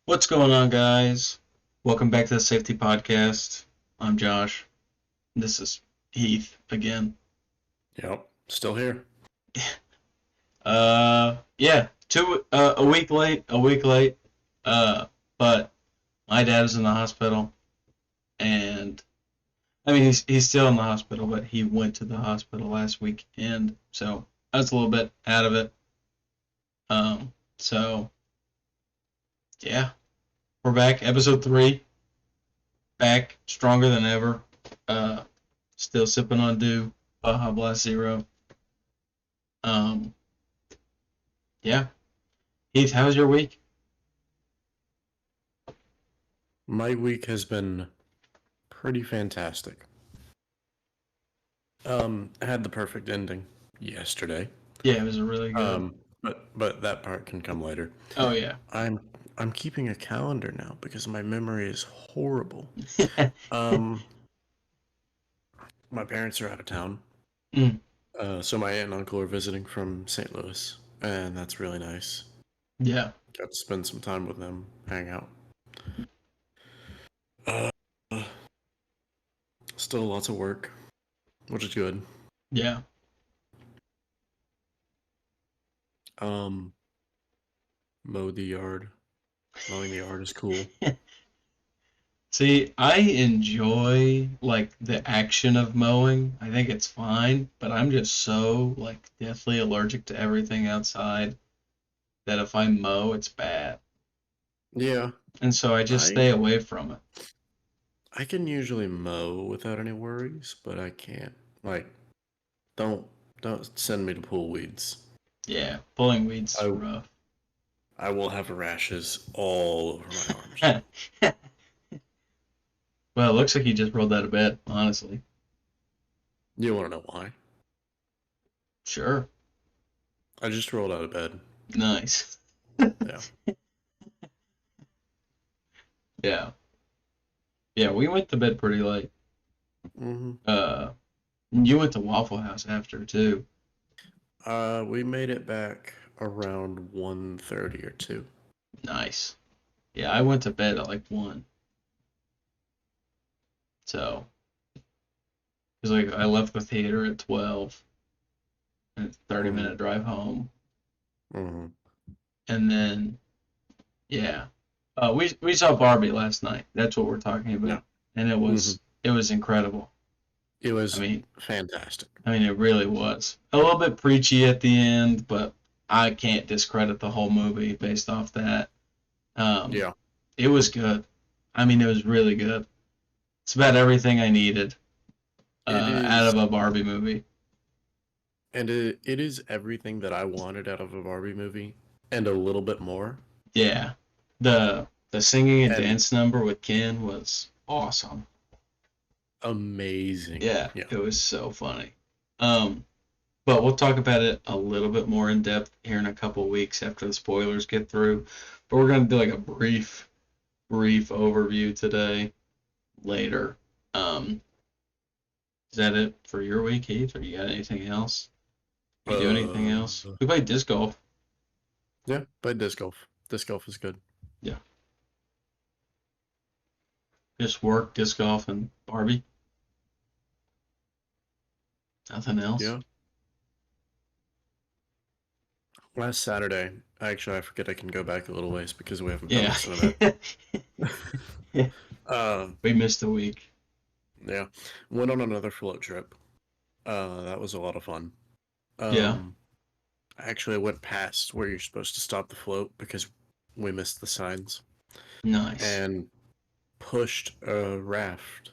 What's going on, guys? Welcome back to the Safety Podcast. I'm Josh. This is Heath again. Yep, still here. Yeah, a week late, a week late. But my dad was in the hospital, and I mean he's still in the hospital, but he went to the hospital last weekend, so I was a little bit out of it. So yeah, we're back, episode 3, back stronger than ever. Uh, Still sipping on Dew, Baja Blast Zero. Um, yeah. Heath, how was your week? My week has been pretty fantastic. I had the perfect ending yesterday. Yeah, it was really good. But that part can come later. Oh yeah. I'm I'm keeping a calendar now because my memory is horrible. Um, my parents are out of town. Mm, So my aunt and uncle are visiting from St. Louis, and that's really nice. yeah. Got to spend some time with them, hang out. Uh, Still lots of work, which is good. Yeah. Um, mow the yard. Mowing the yard is cool. See, I enjoy like the action of mowing. I think it's fine, but I'm just so like deathly allergic to everything outside that if I mow, it's bad. Yeah, And so I just I stay away from it. I can usually mow without any worries, but I can't. Like, don't don't send me to pull weeds. Yeah, pulling weeds I rough. I will have rashes all over my arms. Well, it looks like you just rolled out of bed, honestly. You want to know why? Sure. I just rolled out of bed. Nice. Yeah. Yeah. Yeah, we went to bed pretty late. hmm Uh, you went to Waffle House after too. We made it back around 1:30 or 2. Nice. Yeah, I went to bed at like 1. So, it's like I left the theater at 12 and it's a 30-minute hmm drive home. hmm And then, yeah. We saw Barbie last night. That's what we're talking Yeah. about. And it hmm was it was incredible. It I was mean, fantastic. it really was. A little bit preachy at the end, but I can't discredit the whole movie based off that. Um, Yeah. it was good. It was really good. It's about everything I needed It out is of a Barbie movie. And it is everything that I wanted out of a Barbie movie, and a little bit more. Yeah, the singing and And dance number with Ken was awesome. amazing. Yeah, Yeah. it was so funny. Um, but we'll talk about it a little bit more in depth here in a couple weeks after the spoilers get through. But we're gonna do like a brief overview today. Later. Um, is that it for your week, Heath? Or you got anything else? You do anything Uh, else? We played disc golf. yeah, played disc golf. Disc golf is good. Yeah, just work, disc golf, and Barbie. Nothing else. Yeah. Last Saturday, actually, I forget I can go back a little ways because we haven't done Yeah. this in a bit. Yeah. Um, We missed a week. yeah. Went on another float trip. That was a lot of fun. Yeah. Um, Actually, I went past where you're supposed to stop the float because we missed the signs Nice. and pushed a raft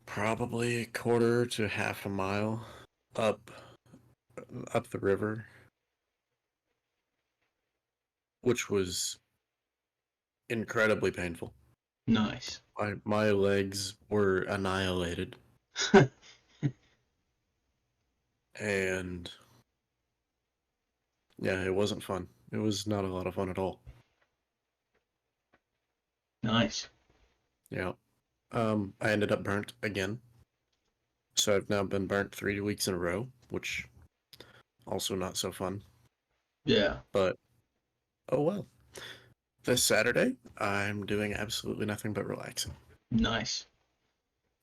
probably a quarter to half a mile up up the river, which was incredibly painful. Nice. My legs were annihilated, and yeah, it wasn't fun. It was not a lot of fun at all. Nice. Yeah. I ended up burnt again, so I've now been burnt 3 weeks in a row, which also not so fun. Yeah. But oh well. This Saturday, I'm doing absolutely nothing but relaxing. Nice.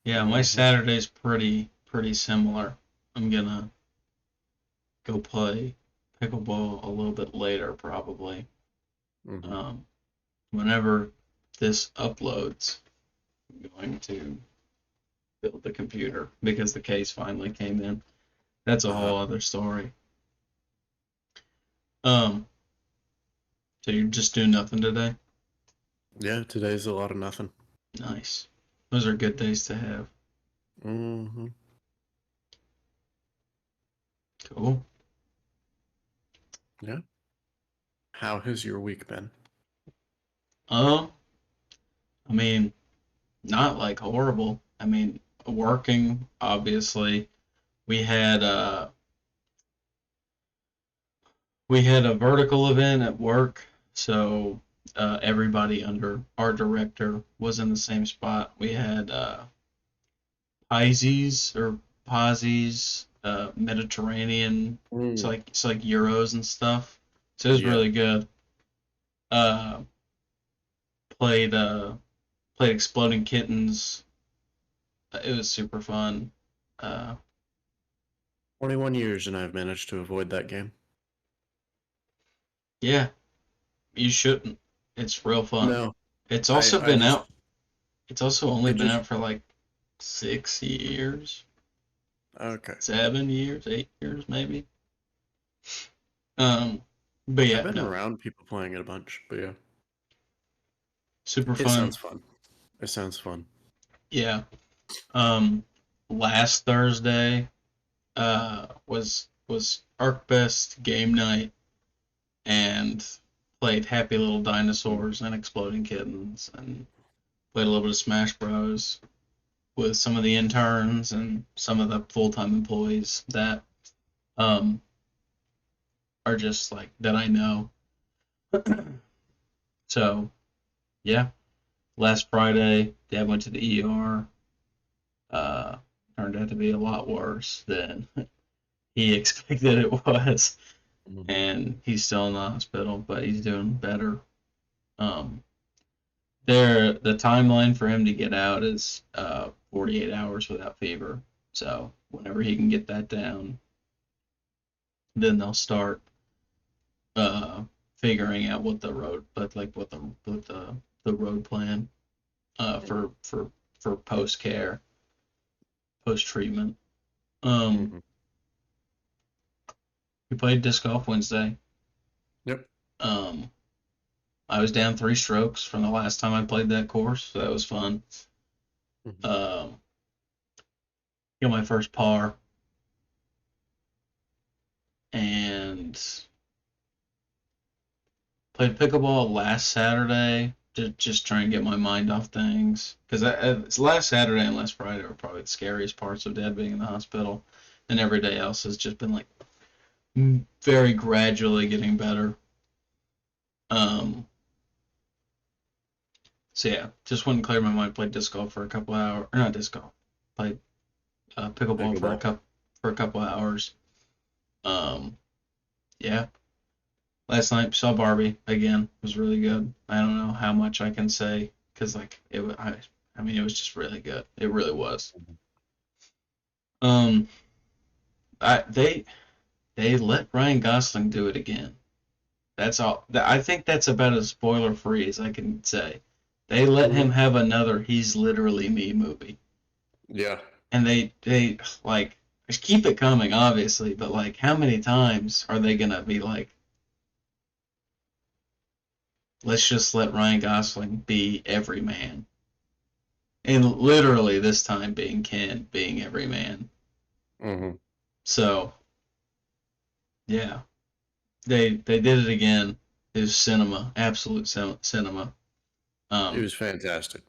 Yeah, my Mm-hmm. Saturday's pretty similar. I'm gonna go play pickleball a little bit later, probably. Mm-hmm. Um, Whenever this uploads, I'm going to build the computer because the case finally came in. That's a Uh-huh. whole other story. Um, so you're just doing nothing today? Yeah, today's a lot of nothing. Nice. Those are good days to have. Mm-hmm. Cool. Yeah. How has your week been? Um, I mean, not like horrible. I mean, working, obviously. We had uh we had a vertical event at work, so everybody under our director was in the same spot. We had Pisces or Pozzies, Mediterranean. Mm. It's like euros and stuff. So it was Yeah. really good. Uh, played played Exploding Kittens. It was super fun. Uh, 21 years and I've managed to avoid that game. yeah, you shouldn't. It's real fun. No, It's I also I been just out. It's also only it been just out for like 6 years, okay. 7 years, 8 years maybe. Um, but I've yeah, been no, around people playing it a bunch, but yeah. super It fun. sounds fun. It sounds fun. Yeah. Um, Last Thursday was ArcBest game night and played Happy Little Mm. Dinosaurs and Exploding Kittens and played a little bit of Smash Bros with some of the interns and some of the full-time employees that um are just like that I know. So yeah, last Friday Dad went to the ER. Uh, Turned out to be a lot worse than he expected it was, Mhm. and he's still in the hospital, but he's doing better. Um, the timeline for him to get out is 48 hours without fever. So whenever he can get that down, then they'll start uh, figuring out what the road, but like what the road plan for post care, post treatment. Um, Mhm. we played disc golf Wednesday. Yep. Um, I was down 3 strokes from the last time I played that course, so that was fun. Mhm. Um, Got my first par and played pickleball last Saturday. Just trying to get my mind off things because it's last Saturday and last Friday were probably the scariest parts of Dad being in the hospital, and every day else has just been like very gradually getting better. Um, so yeah, just went and cleared my mind. Played disc golf for a couple hours, or not disc golf. Played pickleball Pickleball. for a couple hours. Um, yeah, last night saw Barbie again. It was really good. I don't know how much I can say because like I mean it was just really good. It really was. Mhm. Um, I they let Ryan Gosling do it again. That's all. I think that's about as spoiler free as I can say. They let him Mhm. have another "He's Literally Me" movie, Yeah. and they like just keep it coming, obviously. But like, how many times are they gonna be like, let's just let Ryan Gosling be every man? And literally this time being Ken, being every man. Mhm. So yeah, they did it again. It was cinema, absolute cinema. It Um, was fantastic.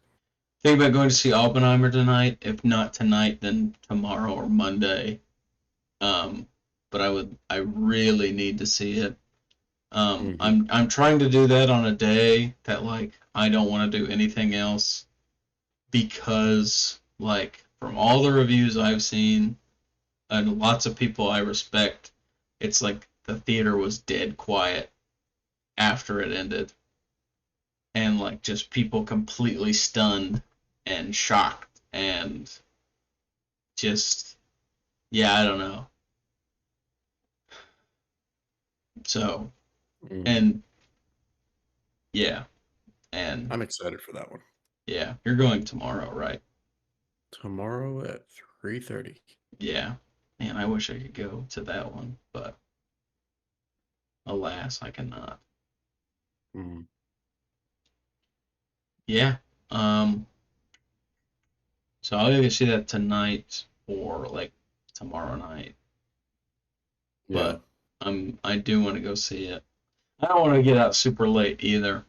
Think about going to see Oppenheimer tonight. If not tonight, then tomorrow or Monday. Um, but I really need to see it. Mhm. I'm trying to do that on a day that like I don't want to do anything else because like from all the reviews I've seen and lots of people I respect, it's like the theater was dead quiet after it ended. like just people completely stunned and shocked and just, yeah, I don't know. So, Mm. and yeah, and I'm excited for that one. yeah, you're going tomorrow, right? Tomorrow at 3:30. Yeah. Man, I wish I could go to that one, but alas, I cannot. Mm. Yeah. Um, so I'll either see that tonight or like tomorrow night, Yeah. but I do want to go see it. I don't want to get out super late either.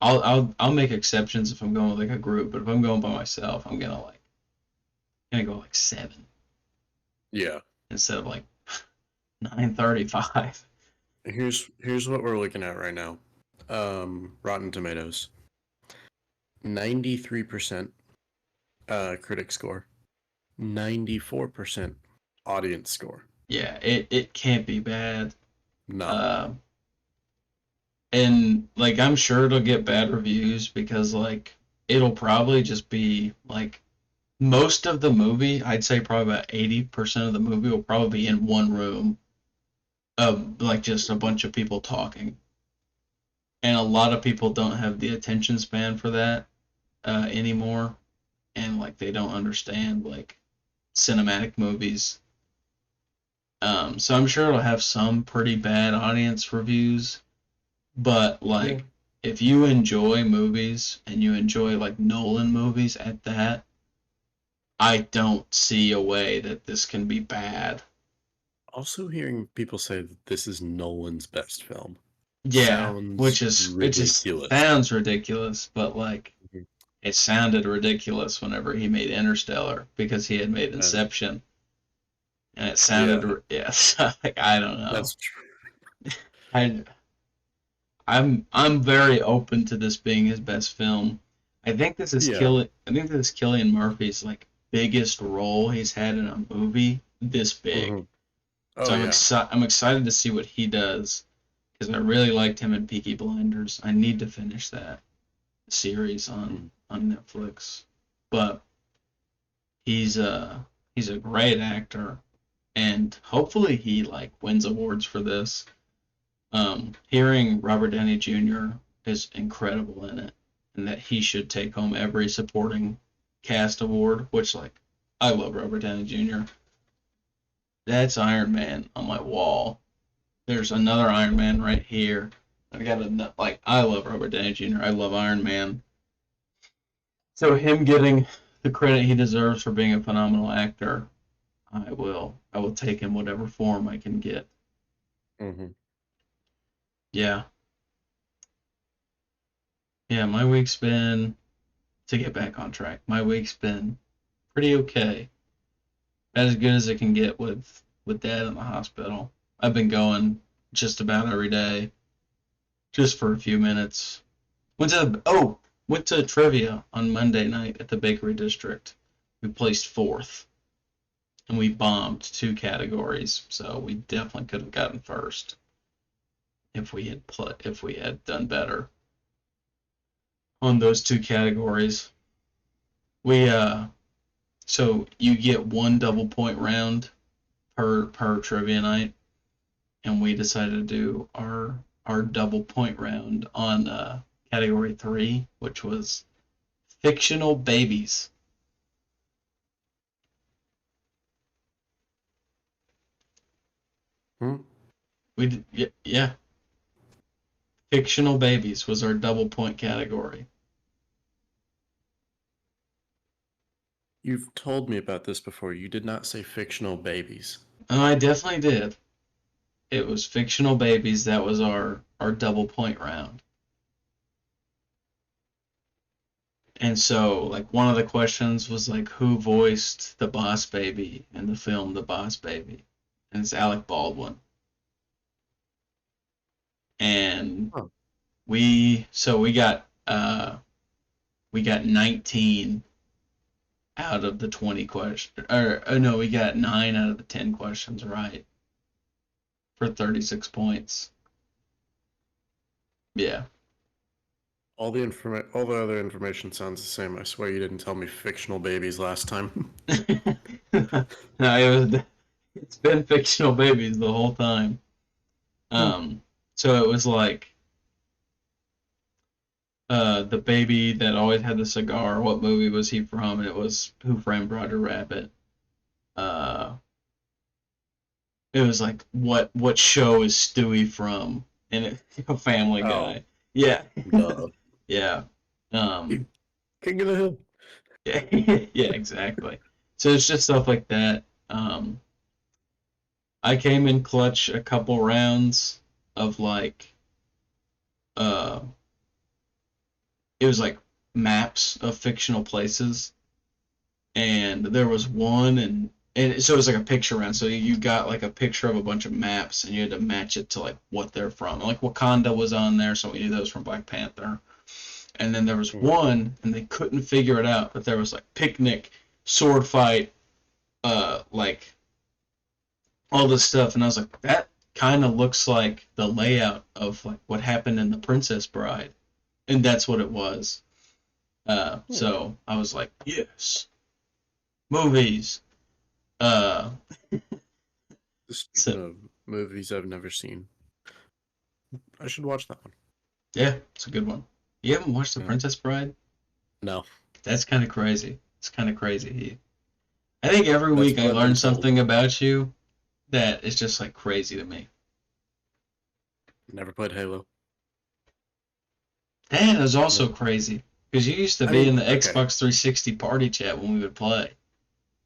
I'll make exceptions if I'm going with like a group, but if I'm going by myself, I'm gonna go like 7 Yeah. instead of like 9:35. Here's what we're looking at right now. Rotten Tomatoes. 93% critic score. 94% audience score. Yeah, it can't be bad. No. Uh, and like I'm sure it'll get bad reviews because like it'll probably just be like most of the movie, I'd say probably about 80% of the movie will probably be in one room of like just a bunch of people talking. And a lot of people don't have the attention span for that anymore, and like they don't understand like cinematic movies. So I'm sure it'll have some pretty bad audience reviews, but Yeah. like if you enjoy movies and you enjoy like Nolan movies at that, I don't see a way that this can be bad. Also hearing people say that this is Nolan's best film Yeah, sounds which is it just ridiculous. sounds ridiculous, but like Mhm. it sounded ridiculous whenever he made Interstellar because he had made Uh, Inception, and it yeah, sounded yeah. So, like I don't know. that's true. I I'm very open to this being his best film. Yeah. I think this is Cillian Murphy's like biggest role he's had in a movie this big. Hmm. Oh So yeah. I'm excited to see what he does because I really liked him in Peaky Blinders. I need to finish that series Mm. on Netflix. But he's a he's a great actor and hopefully he like wins awards for this. Hearing Robert Downey Jr. is incredible in it, and that he should take home every supporting cast award. Which, like, I love Robert Downey Jr. That's Iron Man on my wall. There's another Iron Man right here. I got a like. I love Robert Downey Jr. I love Iron Man. So him getting the credit he deserves for being a phenomenal actor, I will. I will take in whatever form I can get. Hmm. Yeah, yeah. My week's been to get back on track. My week's been pretty okay. As good as it can get with dad in the hospital. I've been going just about every day, just for a few minutes. Went to trivia on Monday night at the Bakery District. We placed fourth, and we bombed 2 categories, so we definitely could have gotten first if we had done better on those 2 categories. We so you get one double point round per trivia night, and we decided to do our double point round on category 3, which was fictional babies. Hmm. We did, yeah, yeah, fictional babies was our double point category. You've told me about this before. You did not say fictional babies. And I definitely did. It was fictional babies. That was our double point round. And so, like, one of the questions was like, who voiced the Boss Baby in the film The Boss Baby? And it's Alec Baldwin. And Oh, we got 19 out of the 20 questions. Or oh no, we got 9 out of the 10 questions right for 36 points. Yeah. all the other information sounds the same. I swear you didn't tell me fictional babies last time. No, it's been fictional babies the whole time. Um, so it was like the baby that always had the cigar. What movie was he from? And it was Who Framed Roger Rabbit. Uh, it was like what show is Stewie from? And a Family Oh, Guy. Yeah, duh. yeah. Um, King of the Hill. yeah, yeah, exactly. So it's just stuff like that. I came in clutch a couple rounds of like uh it was like maps of fictional places, and there was one, and so it was like a picture round. So you got like a picture of a bunch of maps, and you had to match it to like what they're from. Like Wakanda was on there, so we knew that was from Black Panther. And then there was Mhm. one, and they couldn't figure it out, but there was like picnic, sword fight, like all this stuff, and I was like, that kind of looks like the layout of like what happened in The Princess Bride, and that's what it was. Hmm. So I was like, yes, movies. Uh, Speaking so of movies I've never seen, I should watch that one. yeah, it's a good one. You haven't watched The Yeah. Princess Bride? No, That's kind of crazy. It's kind of crazy. I think every that's week what I I've been learn told. something about you that is just like crazy to me. Never played Halo. That is also No. crazy because you used to I be in mean, the okay. Xbox 360 party chat when we would play,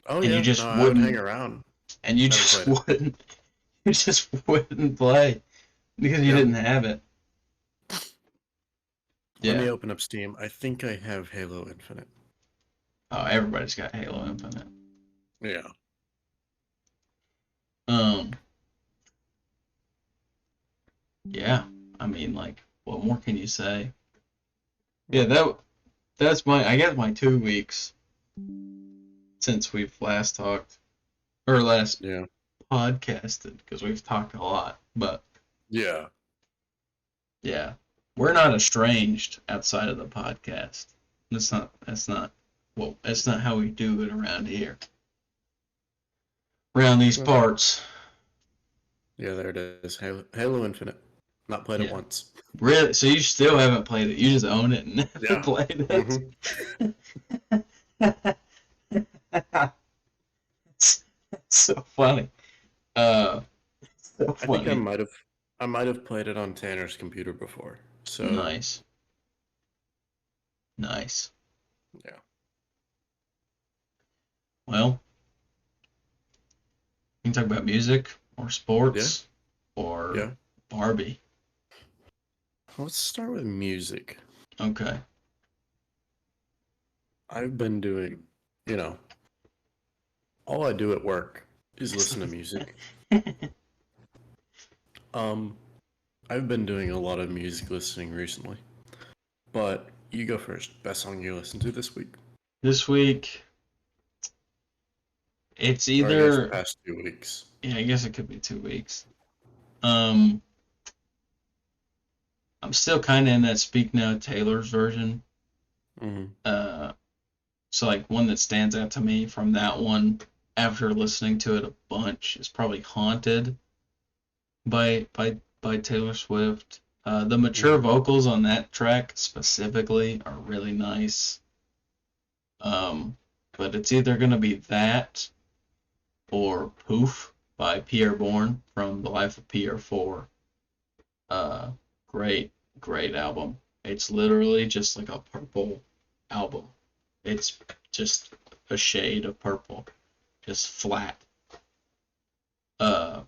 Oh and you yeah, no, just I would hang wouldn't, around. and you Never just played it. wouldn't, you just wouldn't play because you Yep. didn't have it. Let me Yeah. open up Steam. I think I have Halo Infinite. Oh, everybody's got Halo Infinite. Yeah. Um, yeah. I mean, like, what more can you say? Yeah, Mhm. that's my I guess my 2 weeks since we've last talked or last Yeah. podcasted because we've talked a lot. But Yeah. yeah, we're not estranged outside of the podcast. That's not how we do it around here. Around these No. parts. Yeah, there it is. Halo Infinite. Not played it Yeah. once. Really? So you still haven't played it? You just own it and never Yeah. played it? hmm It's so funny. Uh, so I think funny. I might have played it on Tanner's computer before. So Nice, nice. yeah. Well, we can talk about music or Yeah. sports or Yeah. Barbie. Let's start with music. Okay. I've been doing, you know, all I do at work is listen to music. Um, I've been doing a lot of music listening recently. But you go first. Best song you listened to this week? This week, it's Or I guess either, past 2 weeks. yeah, I guess it could be 2 weeks. Um, I'm still kind of in that Speak Now Taylor's version. Mm-hmm. Uh, so like one that stands out to me from that one after listening to it a bunch is probably Haunted by Taylor Swift. The mature Mm-hmm. vocals on that track specifically are really nice. Um, but it's either gonna be that or Poof by Pierre Bourne from The Life of Pierre 4. Uh, great, great album. It's literally just like a purple album. It's just a shade of purple, just flat. Uh,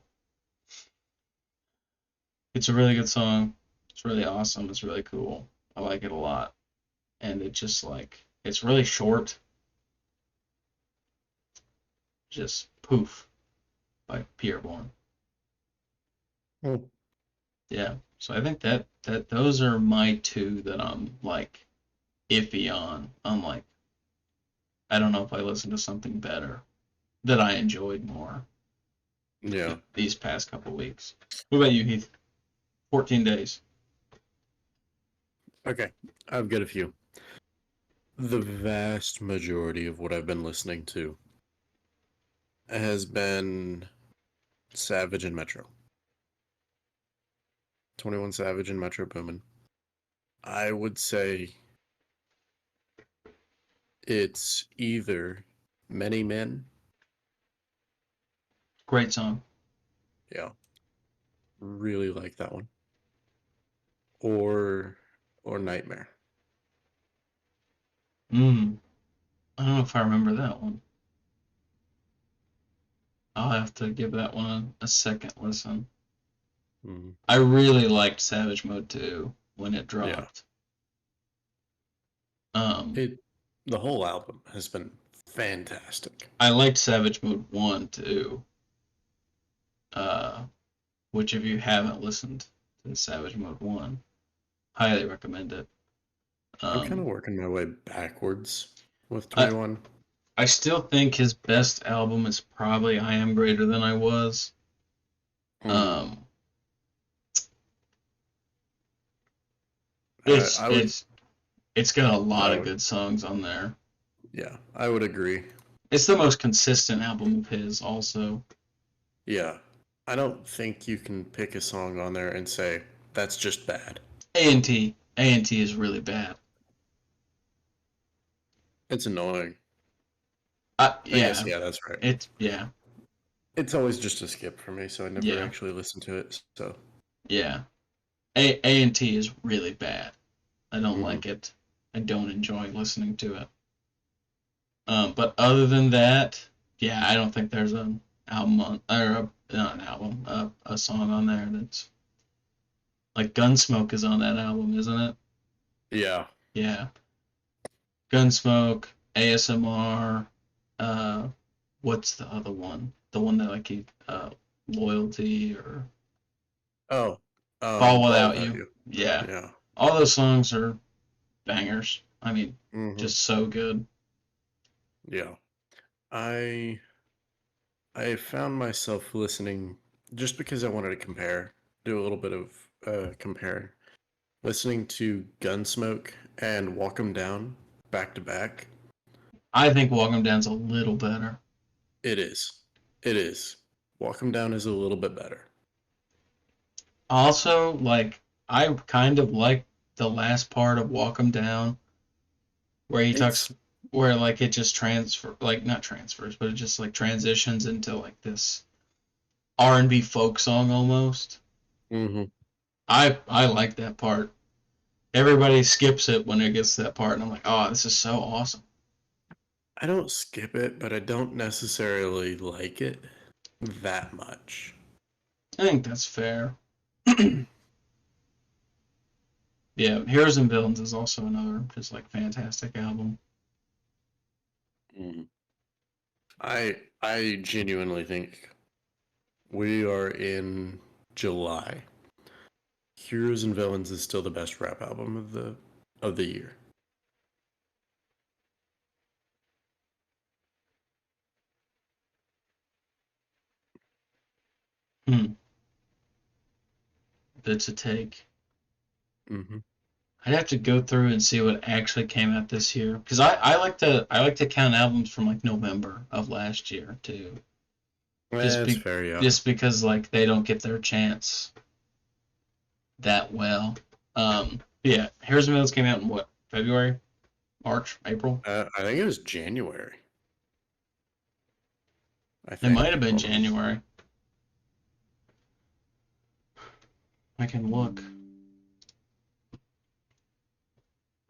it's a really good song. It's really awesome. It's really cool. I like it a lot. And it just like it's really short. Just Poof by Pierre Bourne. Oh, Yeah. So I think that those are my two that I'm like iffy on. I'm like I don't know if I listen to something better that I enjoyed more yeah. these past couple weeks. What about you, Heath? 14 days. Okay, I've got a few. The vast majority of what I've been listening to has been Savage and Metro. 21 Savage and Metro Boomin. I would say it's either Many Men, Great song. yeah, really like that one, or Nightmare. I don't know if I remember that one. I'll have to give that one a second listen. Mm, I really liked Savage Mode 2 when it yeah, dropped. Um, it the whole album has been fantastic. I liked Savage Mode 1 too. Uh, which if you haven't listened to Savage Mode 1, highly recommend it. I'm kind of Um, working my way backwards with I 21. I still think his best album is probably I Am Greater Than I Was. Mm, Um, I, it's I would, it's it's got a lot I of would, good songs on there. yeah, I would agree. It's the most consistent album of his, also. Yeah, I don't think you can pick a song on there and say that's just bad. A&T is really bad. It's annoying. I guess, Yeah, yeah, that's right. yeah, It's always just a skip for me, so I never yeah, actually listen to it. So, yeah. A&T is really bad. I don't hmm like it. I don't enjoy listening to it. But other than that, yeah, I don't think there's an album on, or not an album, a song on there that's like Gunsmoke is on that album, isn't it? yeah. Yeah, Gunsmoke, ASMR. Uh, what's the other one? The one that like Loyalty or Oh, Fall Fall Without Without You. You. Yeah, Yeah. all those songs are bangers. I mean, hmm just so good. Yeah. I I found myself listening just because I wanted to compare, do a little bit of compare. Listening to Gunsmoke and Walk 'Em Down back to back. I think Walk 'Em Down's a little better. It is. It is. Walk 'Em Down is a little bit better. Also, like I kind of like the last part of Walk 'Em Down where he talks It's where like it just transfer like not transfers, but it just like transitions into like this R&B folk song almost. hmm I like that part. Everybody skips it when it gets to that part, and I'm like, oh, this is so awesome. I don't skip it, but I don't necessarily like it that much. I think that's fair. Yeah, Heroes and Villains is also another just like fantastic album. Mhm. I genuinely think we are in July. Heroes and Villains is still the best rap album of the year. Hmm. That's a take. hmm I'd have to go through and see what actually came out this year because I like to count albums from like November of last year too. Just That's be fair, yeah. just because like they don't get their chance that well. Yeah, Heroes and Villains came out in what, February, March, April? I think it was January. I It might think. have been Hold on. January. I can look.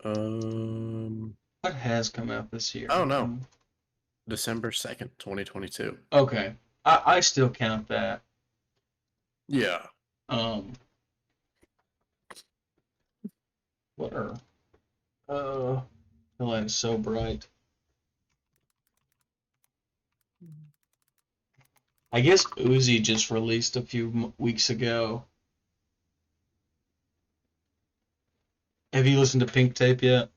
Um. What has come out this Oh year? no, December 2nd, 2022. Okay, I still count that. Yeah. Um, what are the light is so bright. I guess Uzi just released a few weeks ago. Have you listened to Pink Tape yet?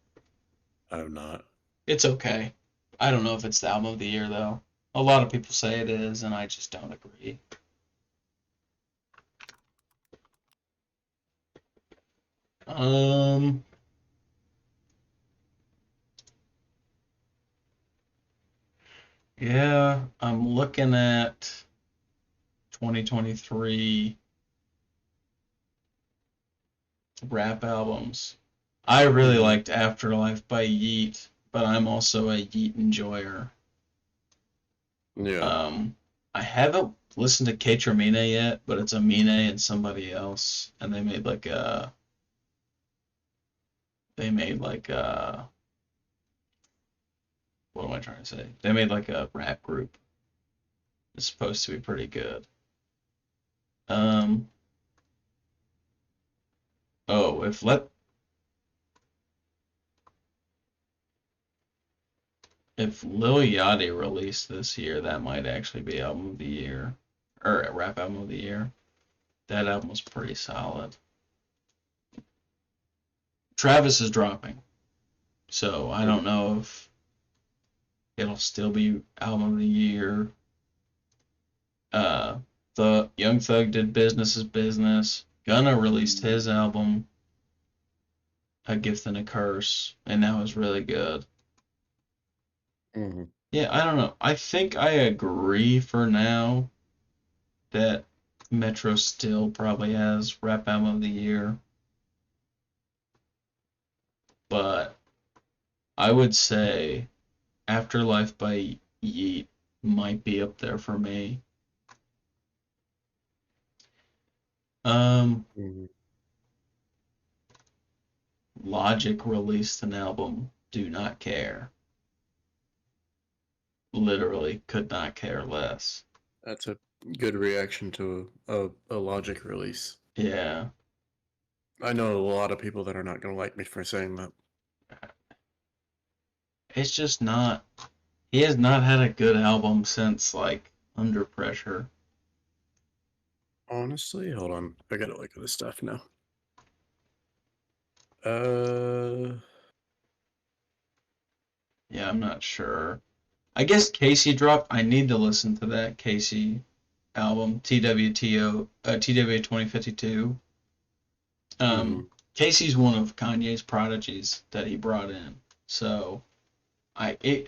I have not. It's okay. I don't know if it's the album of the year though. A lot of people say it is, and I just don't agree. Um, Yeah, I'm looking at 2023 rap albums. I really Hmm. liked Afterlife by Yeet, but I'm also a Yeet enjoyer. Yeah. Um, I haven't listened to Kate Mina yet, but it's Amine and somebody else, and they made like a what am I trying to say? They made like a rap group. It's supposed to be pretty good. Um, oh, if Lil Yachty released this year, that might actually be album of the year or rap album of the year. That album was pretty solid. Travis is dropping, so I don't know if it'll still be album of the year. The Young Thug did Business is Business. Gunna released his album, A Gift and a Curse, and that was really good. Hmm. Yeah, I don't know. I think I agree for now that Metro still probably has rap album of the year, but I would say Afterlife by Yeet might be up there for me. Um, Hmm. Logic released an album, Do Not Care. Literally could not care less. That's a good reaction to a Logic release. Yeah, I know a lot of people that are not going to like me for saying that. it's just not. He has not had a good album since like Under Pressure. Honestly, hold on. I gotta look at this stuff now. Uh, Yeah, I'm not sure. I guess Casey dropped. I need to listen to that Casey album, TW 2052. hmm. Casey's one of Kanye's prodigies that he brought in. So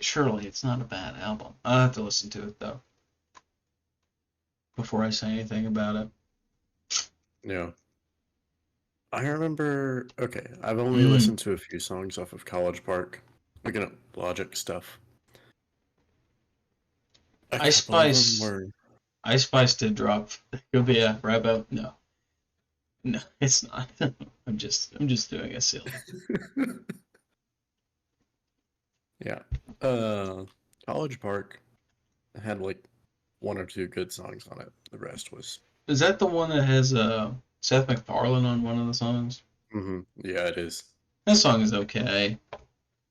surely it's not a bad album. I'll have to listen to it though before I say anything about it. Yeah. I remember, okay, I've only Mm, listened to a few songs off of College Park, looking at Logic stuff. A Ice couple of them Spice, were. Ice Spice did drop. Could be a rap out. No, no, it's not. I'm just doing a silly. Yeah. College Park had like one or two good songs on it. The rest was. Is that the one that has Seth MacFarlane on one of the songs? Hmm. Yeah, it is. That song is okay.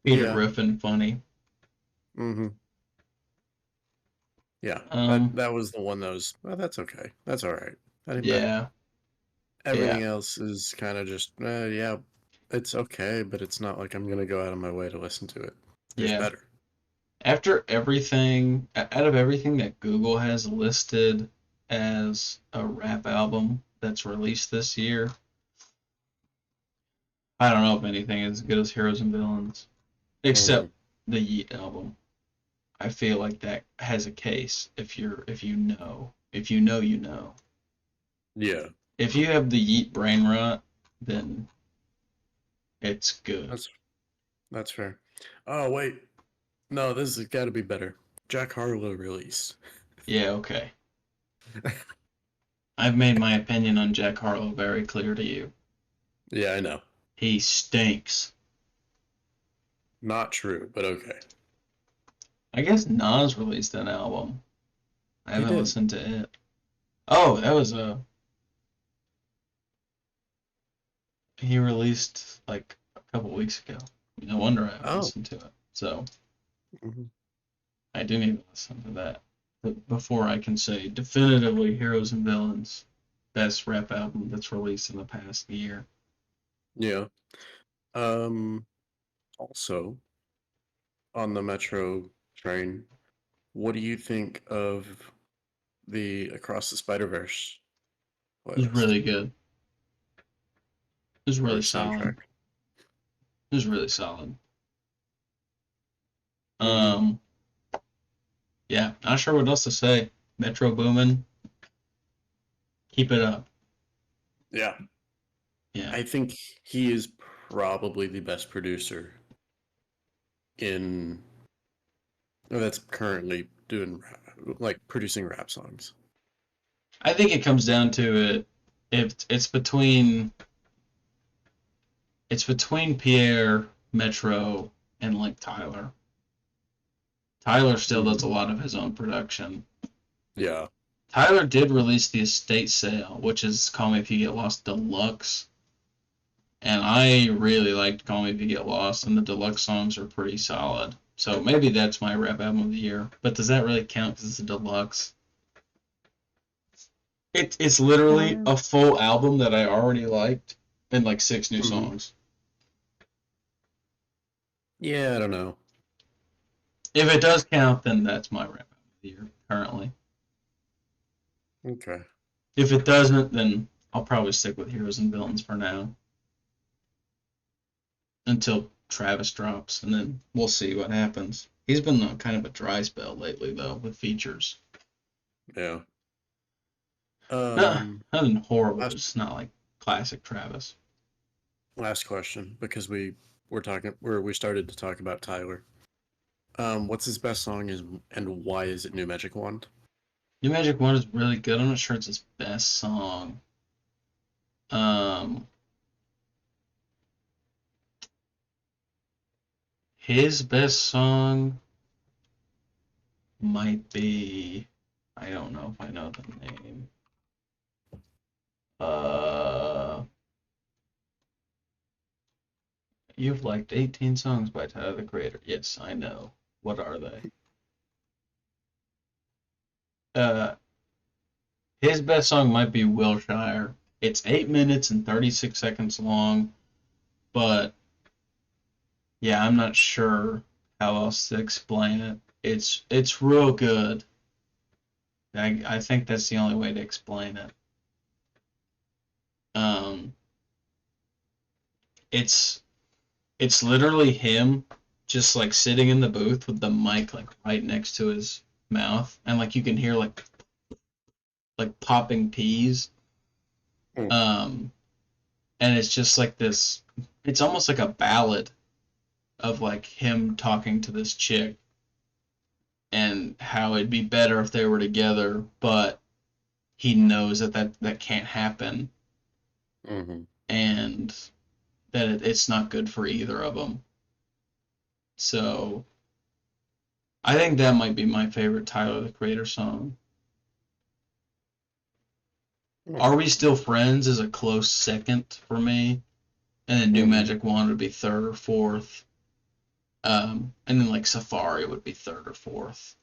Peter Yeah. Griffin funny. Hmm. Yeah. That Um, that was the one that was. Well, that's okay. That's all right. I think that yeah, everything yeah, else is kind of just. Yeah, it's okay, but it's not like I'm gonna go out of my way to listen to it. There's yeah. better. After everything, out of everything that Google has listed as a rap album that's released this year, I don't know if anything is as good as Heroes and Villains, Hmm. except the Yeet album. I feel like that has a case if you know you know. Yeah. If you have the Yeet brain rot, then it's good. That's that's fair. Oh wait, no, this has got to be better. Jack Harlow released. Yeah, okay. I've made my opinion on Jack Harlow very clear to you. Yeah, I know. He stinks. Not true, but okay. I guess Nas released an album. I He haven't did. listened to it. Oh, that was a he released like a couple weeks ago. No wonder I haven't Oh. listened to it. So Mhm. I do need to listen to that. But before I can say definitively Heroes and Villains, best rap album that's released in the past year. Yeah. Um. Also, on the Metro train, what do you think of the Across the Spider-Verse It was playlist really good. It was or really solid. soundtrack? It was really solid. Mm-hmm. Um, Yeah, not sure what else to say. Metro Boomin, keep it up. Yeah. Yeah, I think he is probably the best producer in that's currently doing like producing rap songs. I think it comes down to it. If it's between Pierre, Metro, and like Tyler. Tyler still does a Hmm. lot of his own production. Yeah. Tyler did release the estate sale, which is Call Me If You Get Lost Deluxe, and I really liked Call Me If You Get Lost, and the deluxe songs are pretty solid. So maybe that's my rap album of the year. But does that really count because it's a deluxe? It's literally Mm. a full album that I already liked and like six new Hmm. songs. Yeah, I don't know. If it does count, then that's my rap album of the year currently. Okay. If it doesn't, then I'll probably stick with Heroes and Villains for now until Travis drops, and then we'll see what happens. He's been on kind of a dry spell lately, though, with features. Yeah. Not, Um, nothing horrible, last just not like classic Travis. last question because we started to talk about Tyler. What's his best song is and why is it New Magic Wand? New Magic One is really good. I'm not sure it's his best song. Um, his best song might be. I don't know if I know the name. Uh, you've liked 18 songs by Tyler the Creator. Yes, I know. What are they? Uh, his best song might be Wilshire. It's 8 minutes and 36 seconds long, but yeah, I'm not sure how else to explain it. It's real good. I think that's the only way to explain it. Um, it's it's literally him just like sitting in the booth with the mic like right next to his mouth, and like you can hear like popping peas. Mm. Um, and it's just like this. It's almost like a ballad of like him talking to this chick and how it'd be better if they were together, but he knows that can't happen, Mm-hmm. and that it's not good for either of them. So I think that might be my favorite Tyler the Creator song. Mm. Are We Still Friends is a close second for me, and then New Mm-hmm. Magic Wand would be third or fourth. And then like Safari would be third or fourth.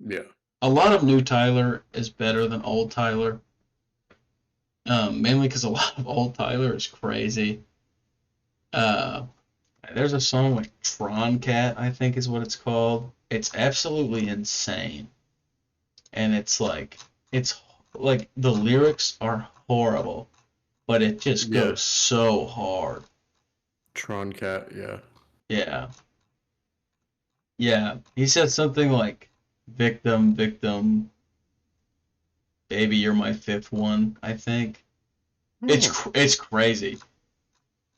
Yeah. A lot of new Tyler is better than old Tyler, mainly because a lot of old Tyler is crazy. Uh, there's a song like Tron Cat, I think is what it's called. It's absolutely insane, and it's like the lyrics are horrible, but it just Yeah. goes so hard. Tron Cat. Yeah. Yeah, yeah. He said something like "Victim, victim, baby, you're my fifth one." I think Mm. it's crazy.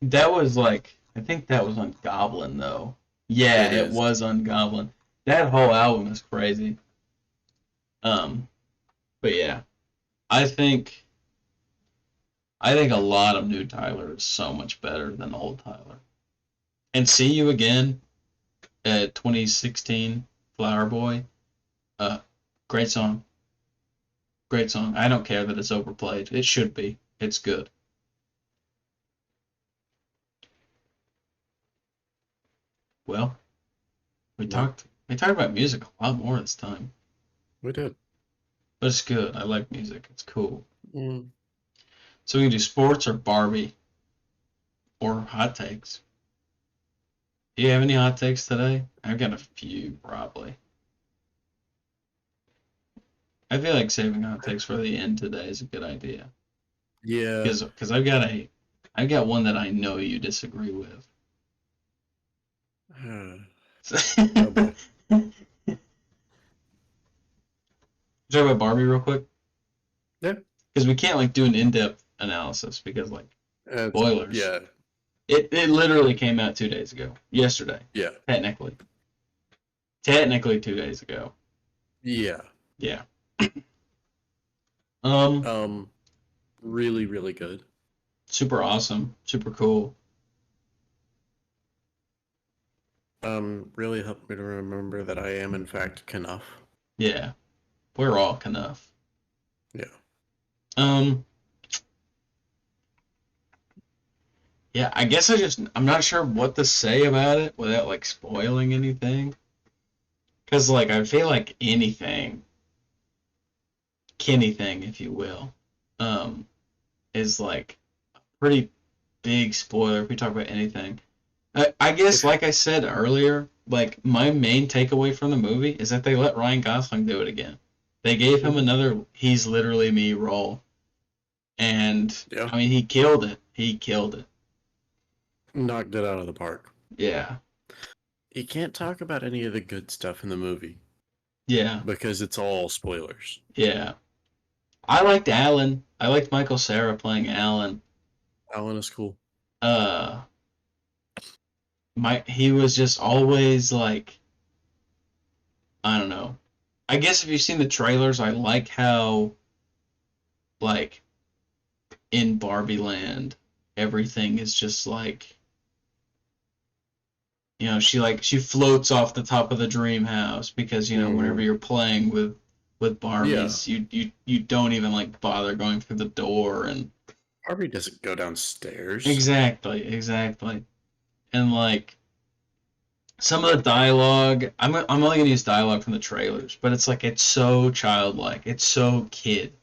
That was like I think that was on Goblin though. Yeah, It it is. was on Goblin. That whole album is crazy. Um, but yeah, I think I think a lot of new Tyler is so much better than old Tyler. And See You Again at 2016 Flower Boy. Uh, great song. Great song. I don't care that it's overplayed. It should be. It's good. Well, Yep. we talked about music a lot more this time. We did. But it's good. I like music. It's cool. Mm. So we can do sports or Barbie or hot takes. Do you have any hot takes today? I've got a few probably. I feel like saving hot takes for the end today is a good idea. Yeah. Because I've got one that I know you disagree with. Oh boy. talk about Barbie real quick? Yeah. Because we can't like do an in-depth analysis because like spoilers. Yeah. It literally came out 2 days ago. Yesterday, Yeah. technically. Technically 2 days ago. Yeah. Yeah. Um, Um, really, really good. super awesome. Super cool. Really helped me to remember that I am in fact Knuff. Yeah. We're all enough. Yeah. Um, yeah, I guess I'm not sure what to say about it without like spoiling anything. Cause like I feel like anything, if you will, um, is like a pretty big spoiler if we talk about anything. I guess, If like I said earlier, like my main takeaway from the movie is that they let Ryan Gosling do it again. They gave him Mhm. another "He's literally me" role, and Yeah, I mean he killed it. He killed it. knocked it out of the park. Yeah, You can't talk about any of the good stuff in the movie yeah, because it's all spoilers. yeah. I liked Alan. I liked Michael Cera playing Alan. Alan is cool. Uh, he was just always like I don't know. I guess if you've seen the trailers, I like how like in Barbie Land, everything is just like she floats off the top of the dream house because whenever Hmm. you're playing with Yeah, Barbies, you don't even like bother going through the door and Barbie doesn't go downstairs. exactly and like some of the dialogue I'm only gonna use dialogue from the trailers, but it's like it's so childlike, it's so kid.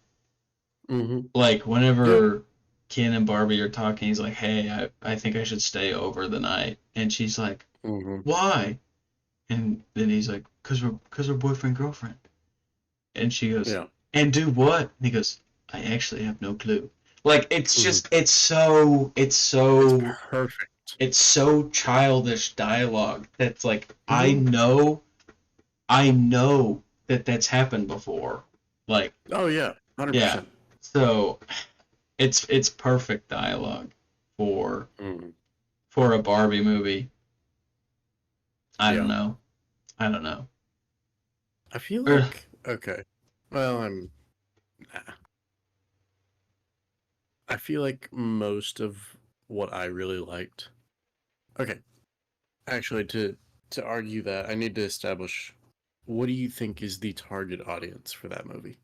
Hmm. Like Yeah. whenever Ken and Barbie are talking, he's like, "Hey, I think I should stay over the night," and she's like, Hmm. "Why?" And then he's like, "Cause we're boyfriend girlfriend." And she goes, Yeah. "And do what?" And he goes, "I actually have no clue." Like Hmm. It's perfect. it's so childish dialogue that's like Hmm. I know that that's happened before. Like, Oh yeah, yeah. 100%. So it's perfect dialogue for Hmm. for a Barbie movie. I don't Yeah. know. I don't know. I feel Er, like okay. Well, nah. I feel like most of what I really liked. Okay, actually, to argue that, I need to establish what do you think is the target audience for that movie?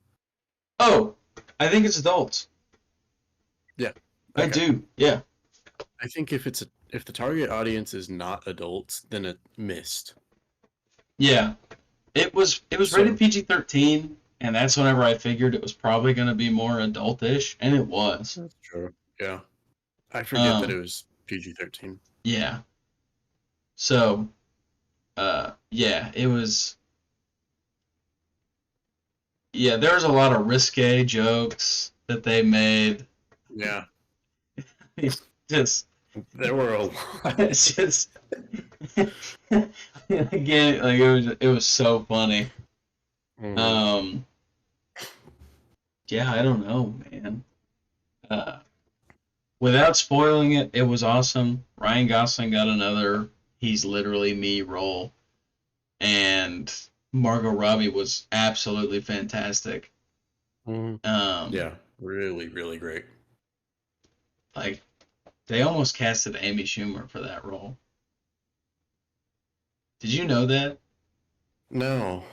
oh, I think it's adults. Yeah. I Okay. do. Yeah. I think if the target audience is not adults, then it missed. Yeah. It was rated So PG-13, and that's whenever I figured it was probably going to be more adultish, and it was. that's true. Yeah. I forget that it Um, was PG-13. yeah. So, yeah, it was. Yeah, there was a lot of risque jokes that they made. Yeah. Just, There were a lot. it's just, again, like it was so funny. Hmm. Um, yeah, I don't know, man. Uh, without spoiling it, it was awesome. Ryan Gosling got another "He's literally me" role, and Margot Robbie was absolutely fantastic. Hmm. Um, Yeah. Really, really great. like they almost casted Amy Schumer for that role. Did you know that? No,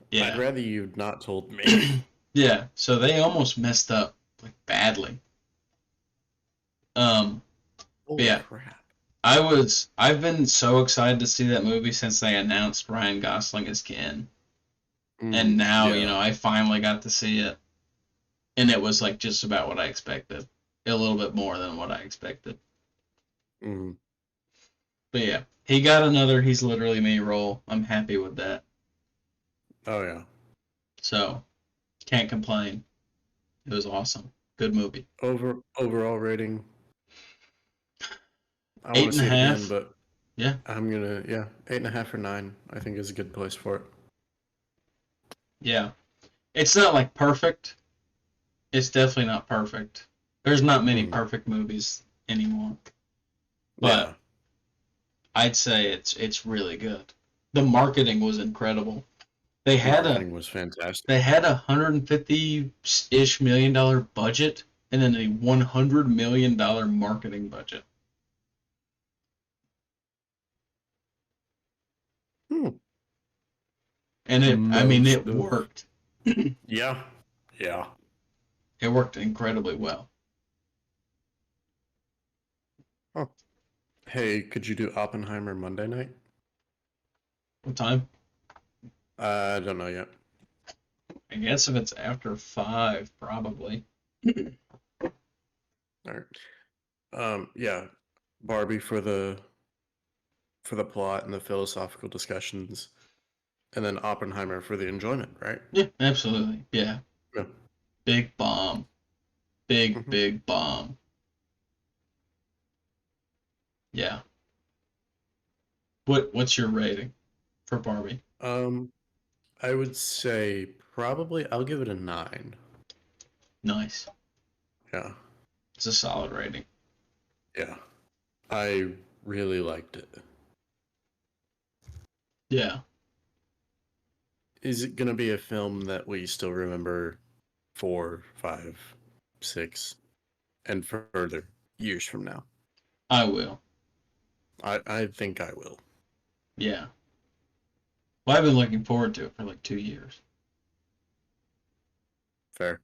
I'd Yeah. rather you'd not told me. Yeah. So they almost messed up like badly. Um, but Holy yeah, crap. I've been so excited to see that movie since they announced Ryan Gosling as Ken. And now, Yeah. I finally got to see it. And it was like just about what I expected. A little bit more than what I expected. Mm. But yeah, he got another "He's literally me" role. I'm happy with that. Oh yeah. So, can't complain. It was awesome. Good movie. Overall rating. I want Eight to and a see it again, half. but Yeah. I'm gonna, yeah, 8.5 or 9. I think is a good place for it. Yeah. It's not like perfect. It's definitely not perfect. There's not many Mm, perfect movies anymore, but yeah, I'd say it's really good. The marketing was incredible. They the had a marketing was fantastic. they had $150-ish million budget and then a $100 million marketing budget. Hmm. And I mean, Most it of worked. It yeah, yeah. worked incredibly well. Huh. Hey, could you do Oppenheimer Monday night? What time? I don't know yet. I guess if it's after 5, probably. All right. Yeah, Barbie for the plot and the philosophical discussions, and then Oppenheimer for the enjoyment, right? Yeah, absolutely. Yeah. Yeah. Big bomb. Big, hmm big bomb. Yeah. What's your rating for Barbie? Um, I would say probably I'll give it a 9. Nice. Yeah, It's a solid rating. yeah. I really liked it. Yeah. Is it gonna be a film that we still remember 4, 5, 6, and further years from now? I will. I think I will. Yeah. Well, I've been looking forward to it for like 2 years. Fair.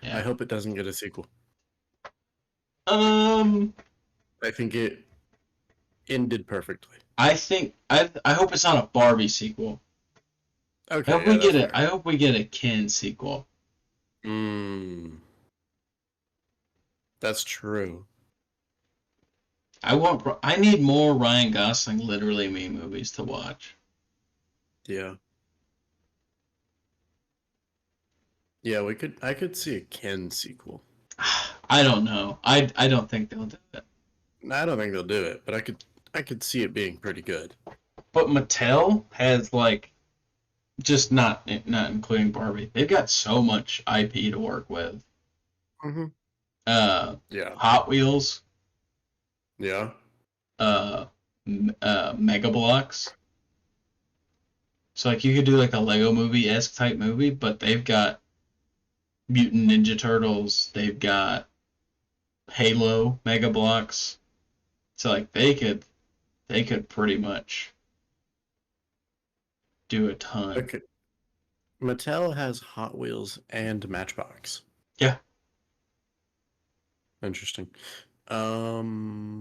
I Yeah. hope it doesn't get a sequel. Um, I think it ended perfectly. I hope it's not a Barbie sequel. Okay, yeah, that's fair. I hope we get a Ken sequel. Mm, that's true. I need more Ryan Gosling literally me movies to watch. Yeah. Yeah, I could see a Ken sequel. I don't know. I don't think they'll do it. I don't think they'll do it, but I could see it being pretty good. But Mattel has like just not including Barbie. They've got so much IP to work with. hmm Uh, Yeah. Hot Wheels, Yeah. uh, Mega Bloks. So like you could do like a Lego movie esque type movie, but they've got Mutant Ninja Turtles. They've got Halo Mega Bloks. So like they could pretty much do a ton. Okay. Mattel has Hot Wheels and Matchbox. Yeah, Interesting. Um,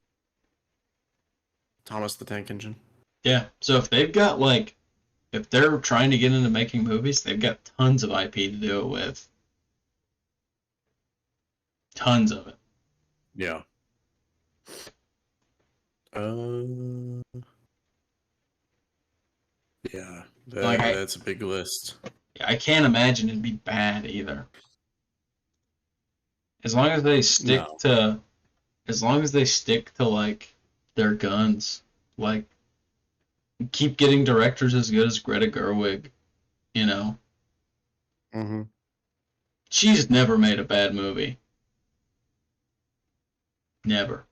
Thomas the Tank Engine. yeah. So if they've got like if they're trying to get into making movies, they've got tons of IP to do it with. Tons of it. Yeah. Uh, yeah. Like That's a big list. I can't imagine it'd be bad either. As long as they stick No. to as long as they stick to like their guns, like keep getting directors as good as Greta Gerwig, you know. hmm She's never made a bad movie. Never.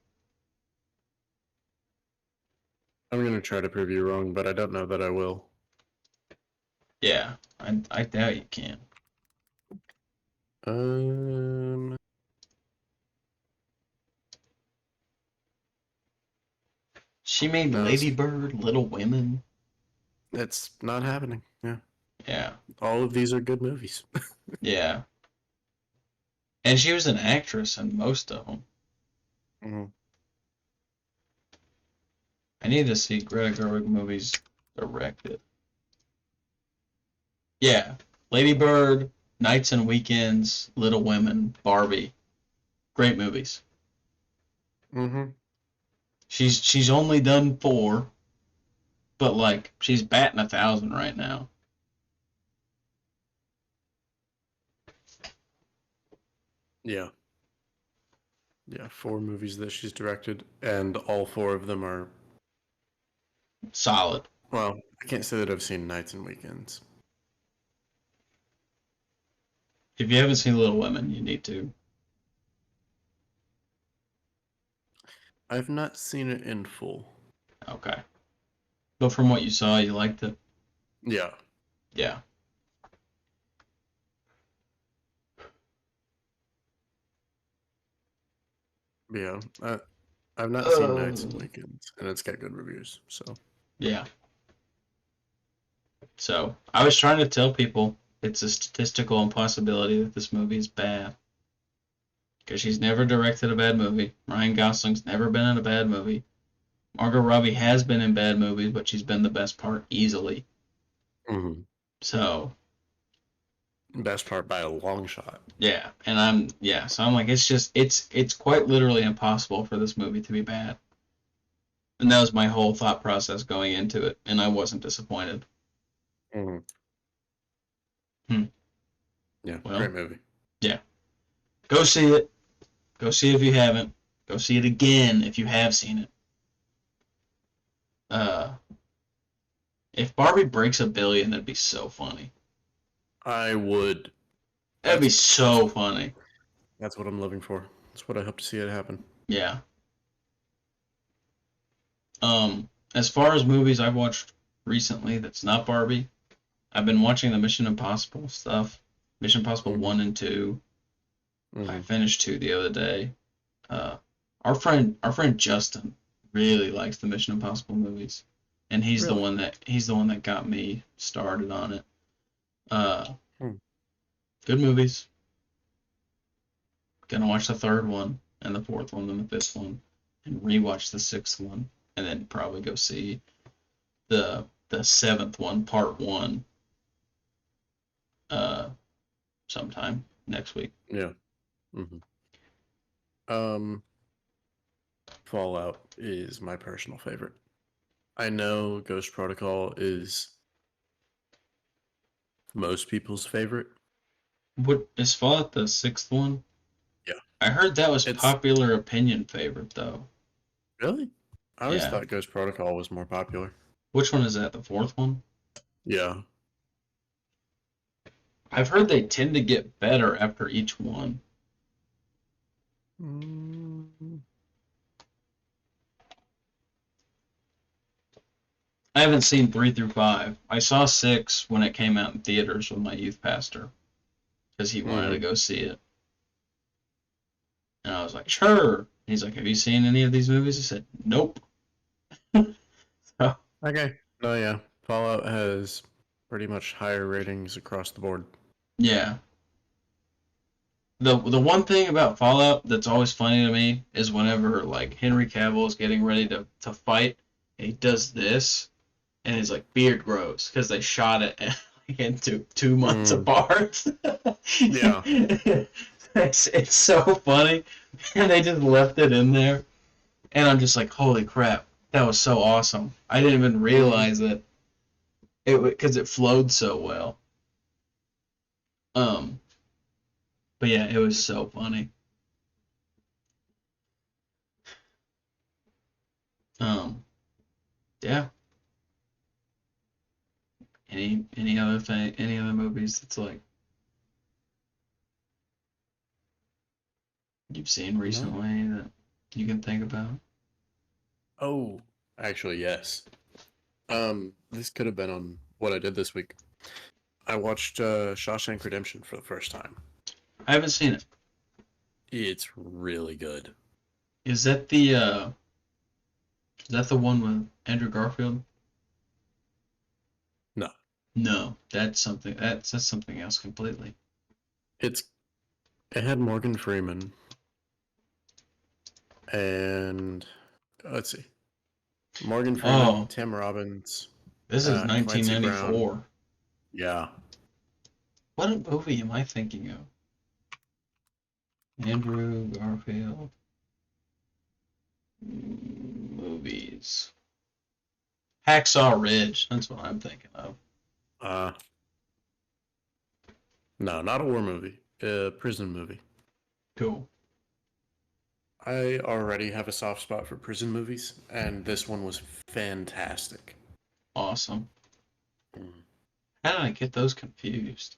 I'm gonna try to prove you wrong, but I don't know that I will. Yeah, I doubt you can. Um, She made no, Lady Bird, Little Women. it's not happening. Yeah. Yeah, All of these are good movies. yeah. And she was an actress in most of them. hmm I need to see Greta Gerwig movies directed. Yeah, Lady Bird, Nights and Weekends, Little Women, Barbie. Great movies. hmm She's only done 4, but like she's batting 1,000 right now. Yeah. Yeah. 4 movies that she's directed, and all 4 of them are. Solid. Well, I can't say that I've seen Nights and Weekends. If you haven't seen Little Women, you need to. I've not seen it in full. Okay. But from what you saw, you liked it. Yeah, Yeah. yeah. I've not seen Nights and Uh, Weekends, and it's got good reviews. So, yeah. So I was trying to tell people it's a statistical impossibility that this movie is bad because she's never directed a bad movie. Ryan Gosling's never been in a bad movie. Margot Robbie has been in bad movies, but she's been the best part easily. hmm So best part by a long shot. yeah, and so I'm like it's quite literally impossible for this movie to be bad. And that was my whole thought process going into it, and I wasn't disappointed. hmm Hmm. Yeah, great Well, movie. yeah, go see it. Go see it if you haven't. Go see it again if you have seen it. Uh, if Barbie breaks 1 billion, that'd be so funny. I would. That'd be That's so funny. that's what I'm living for. That's what I hope to see it happen. Yeah. As far as movies I've watched recently that's not Barbie, I've been watching the Mission Impossible stuff. Mission Impossible hmm 1 and 2. I hmm finished 2 the other day. Uh, our friend Justin really likes the Mission Impossible movies, and Really? he's the one that got me started on it. Uh, Hmm. Good movies. Gonna watch the third one and the fourth one and the fifth one, and rewatch the sixth one, and then probably go see the seventh one, part one, uh, sometime next week. Yeah. hmm Um, Fallout is my personal favorite. I know Ghost Protocol is most people's favorite. What is Fallout the sixth one? Yeah. I heard that was It's popular opinion favorite though. really. I always Yeah. thought Ghost Protocol was more popular. Which one is that? The fourth one? Yeah. I've heard they tend to get better after each one. Mm, I haven't seen 3 through 5. I saw 6 when it came out in theaters with my youth pastor because he wanted to hmm go see it. And I was like, sure. He's like, have you seen any of these movies? I said, nope. So, Okay. No, yeah. Fallout has pretty much higher ratings across the board. yeah. The one thing about Fallout that's always funny to me is whenever like Henry Cavill is getting ready to fight and he does this and his like beard grows because they shot it like into 2 months Mm, apart. yeah. It's so funny, and they just left it in there, and I'm just like, holy crap, that was so awesome. I didn't even hmm realize it because it flowed so well. Um, but yeah, it was so funny. Um, yeah. Any other movies that's like you've seen No. recently that you can think about? Oh, actually, yes. This could have been on what I did this week. I watched Shawshank Redemption for the first time. I haven't seen it. It's really good. Is that the one with Andrew Garfield? No, No, that's something else completely. it's it had Morgan Freeman and let's see, Morgan Freeman, Oh, Tim Robbins, this is Clancy Brown. 1994. Yeah, What movie am I thinking of? Andrew Garfield movies. Hacksaw Ridge. That's what I'm thinking of. uh, no, not a war movie, a prison movie. Cool. I already have a soft spot for prison movies, and this one was fantastic. Awesome. Mm. How did I get those confused?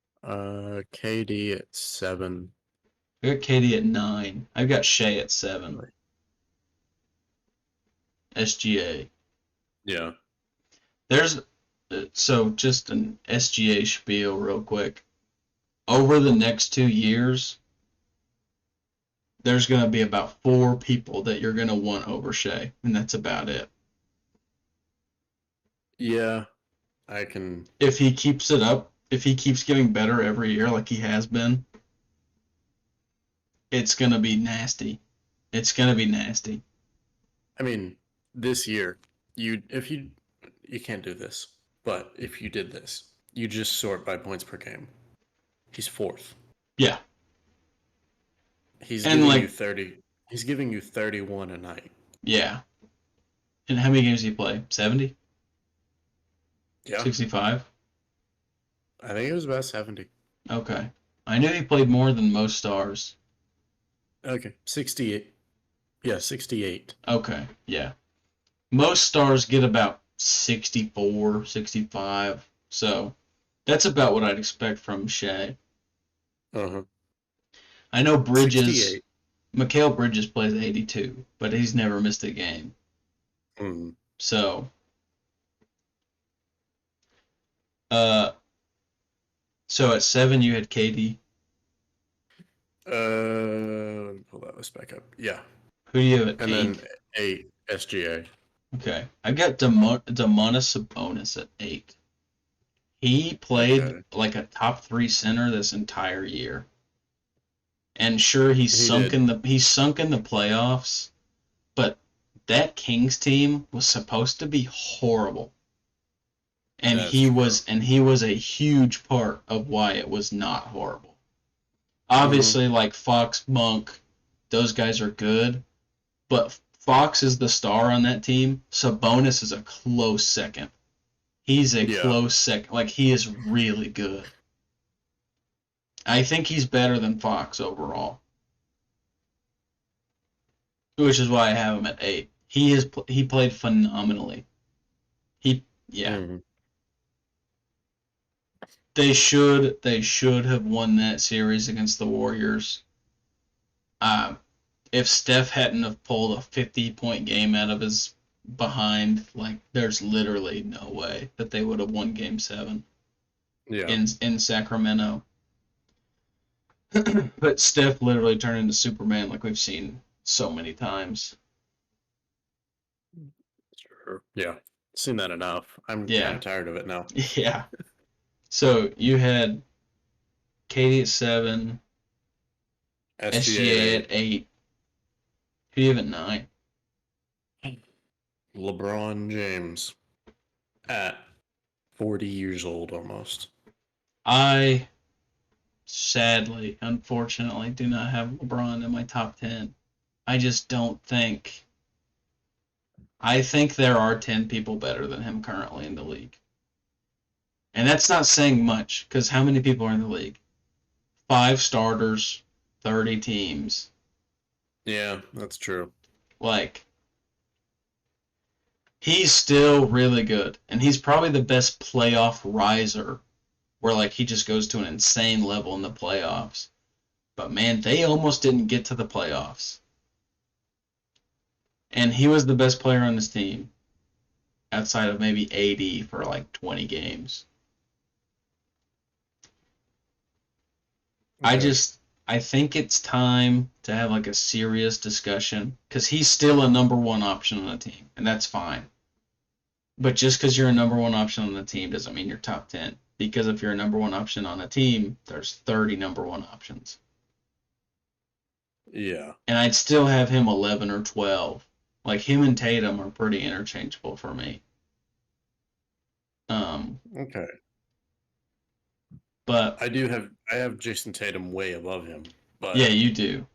KD at 7. I got KD at 9. I've got Shea at 7. Really? SGA. Yeah. There's so just an SGA spiel real quick. Over the next 2 years, there's going to be about 4 people that you're going to want over Shea, and that's about it. Yeah, I can. If he keeps it up, if he keeps getting better every year like he has been, it's going to be nasty. It's going to be nasty. I mean, this year, if you can't do this, but if you did this, you just sort by points per game. He's fourth. Yeah. He's And giving you like, 30. He's giving you 31 a night. yeah. And how many games did he play? 70? Yeah, 65? I think it was about 70. Okay. I knew he played more than most stars. Okay, 68. Yeah, 68. Okay. Yeah. Most stars get about 64, 65. So that's about what I'd expect from Shea. Uh huh. I know Bridges, 68. Mikal Bridges plays 82, but he's never missed a game. Mm. So, uh, so at 7 you had KD. Let me pull that list back up. Yeah, Who do you have at and then 8? 8 SGA. Okay, I got Demonis Sabonis at 8. He played Okay, like a top 3 center this entire year. And sure, he did. he's sunk in the playoffs, but that Kings team was supposed to be horrible. That's true. And he was a huge part of why it was not horrible. Hmm. Obviously, like Fox, Monk, those guys are good, but Fox is the star on that team. Sabonis is a close second. He's a Yeah. close second. Like, he is really good. I think he's better than Fox overall, which is why I have him at 8. He played phenomenally. He Yeah. Hmm. They should have won that series against the Warriors. Um, if Steph hadn't have pulled a 50-point game out of his behind, like there's literally no way that they would have won Game 7 Yeah. in Sacramento. But Steph literally turned into Superman like we've seen so many times. Sure. Yeah. Seen that enough. I'm kind Yeah, of tired of it now. yeah. So you had Katie at 7, SGA at SGA at 8. 8. Who do you have at 9? LeBron James at 40 years old almost. I sadly, unfortunately, do not have LeBron in my top 10. I just don't think. I think there are 10 people better than him currently in the league. And that's not saying much, because how many people are in the league? 5 starters, 30 teams. Yeah, that's true. Like, he's still really good. And he's probably the best playoff riser, where, like, he just goes to an insane level in the playoffs. But, man, they almost didn't get to the playoffs. And he was the best player on this team, outside of maybe AD for like 20 games. I Okay. just I think it's time to have like a serious discussion because he's still a number one option on the team, and that's fine. But just because you're a number one option on the team doesn't mean you're top 10. Because if you're a number one option on a team, there's 30 number one options. Yeah. And I'd still have him 11 or 12. Like him and Tatum are pretty interchangeable for me. Um, Okay. but I have Jason Tatum way above him, yeah, but you do.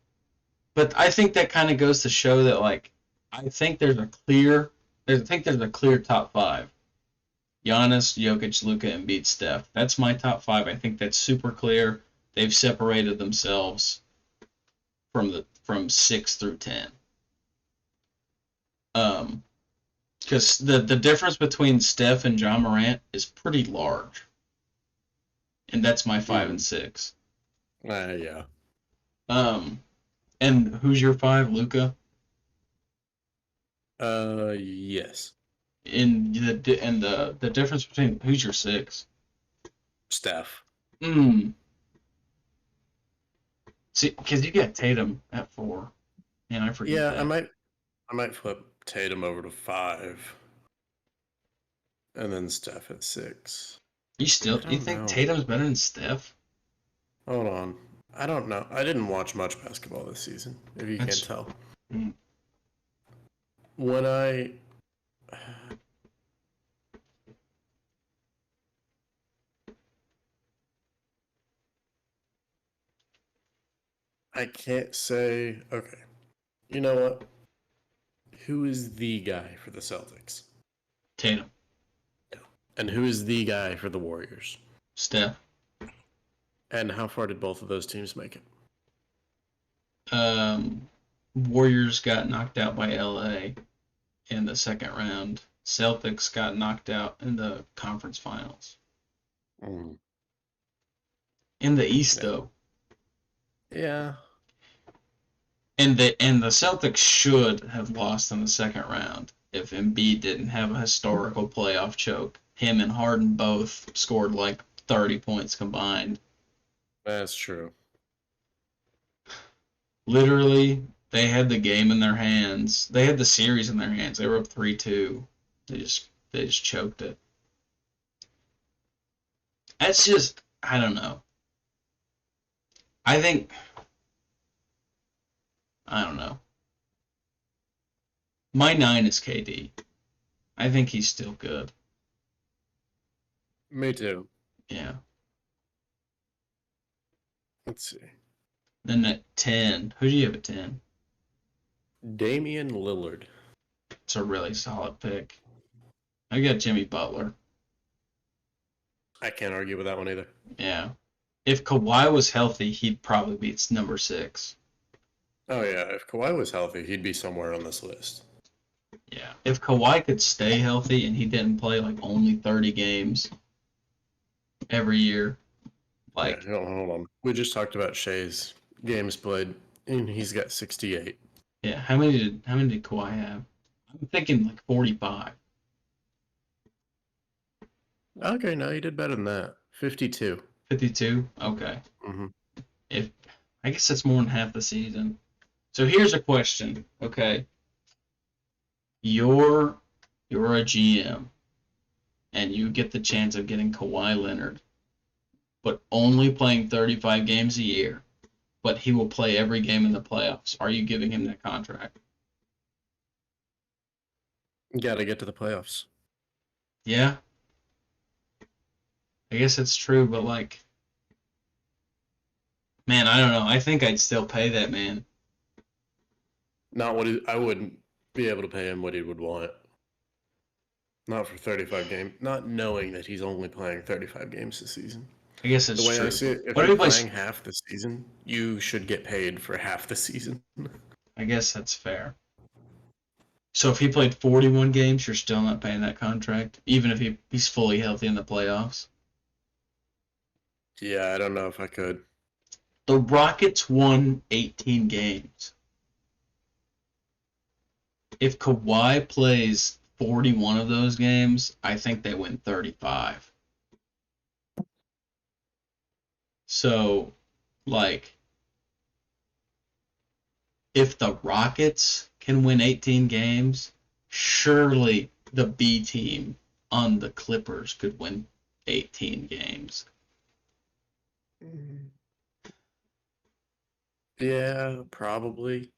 But I think that kind of goes to show that like I think there's a clear top 5. Giannis, Jokic, Luka, Embiid, Steph. That's my top 5. I think that's super clear. They've separated themselves from 6 through 10. Um, because the difference between Steph and John Morant is pretty large. and that's my 5 and Mm. 6. Yeah. Um, and who's your 5, Luca? Yes. In the difference between who's your 6? Steph. Hmm. See, because you got Tatum at 4, and I forget Yeah, that. I might flip Tatum over to 5, and then Steph at 6. I You don't think know. Tatum's better than Steph? Hold on. I don't know. I didn't watch much basketball this season, if you can't That's tell. mm, When I can't say, okay. You know what? Who is the guy for the Celtics? Tatum, And who is the guy for the Warriors? Steph. And how far did both of those teams make it? Warriors got knocked out by LA in the second round. Celtics got knocked out in the conference finals. Mm, In the East, yeah. though, Yeah. and the Celtics should have lost in the second round if Embiid didn't have a historical playoff choke. Him and Harden both scored like 30 points combined. That's true. Literally, they had the game in their hands. They had the series in their hands. They were up 3-2. They just choked it. That's just I don't know. I think I don't know. My 9 is KD. I think he's still good. Me too. Yeah. Let's see. Then at 10, who do you have at 10? Damian Lillard. It's a really solid pick. I got Jimmy Butler. I can't argue with that one either. Yeah. If Kawhi was healthy, he'd probably be its number 6. Oh yeah, if Kawhi was healthy, he'd be somewhere on this list. Yeah. If Kawhi could stay healthy and he didn't play like only 30 games every year, Yeah, like hold on. We just talked about Shea's games played, and he's got 68. yeah, how many did Kawhi have? I'm thinking like 45. Okay, no, he did better than that. 52. 52? Okay. Mm-hmm. If I guess that's more than half the season. So here's a question, okay? You're you're a GM and you get the chance of getting Kawhi Leonard, but only playing 35 games a year, but he will play every game in the playoffs. Are you giving him that contract? Got to get to the playoffs. Yeah, I guess it's true, but like, man, I don't know. I think I'd still pay that man. Not what I wouldn't be able to pay him what he would want. Not for 35 games. Not knowing that he's only playing 35 games this season. I guess The it's way I true. see it, if What if you're he plays? playing half the season, you should get paid for half the season. I guess that's fair. So if he played 41 games, you're still not paying that contract, even if he's fully healthy in the playoffs. Yeah, I don't know if I could. The Rockets won 18 games. If Kawhi plays 41 of those games, I think they win 35. So, like, if the Rockets can win 18 games, surely the B team on the Clippers could win 18 games. Yeah, probably.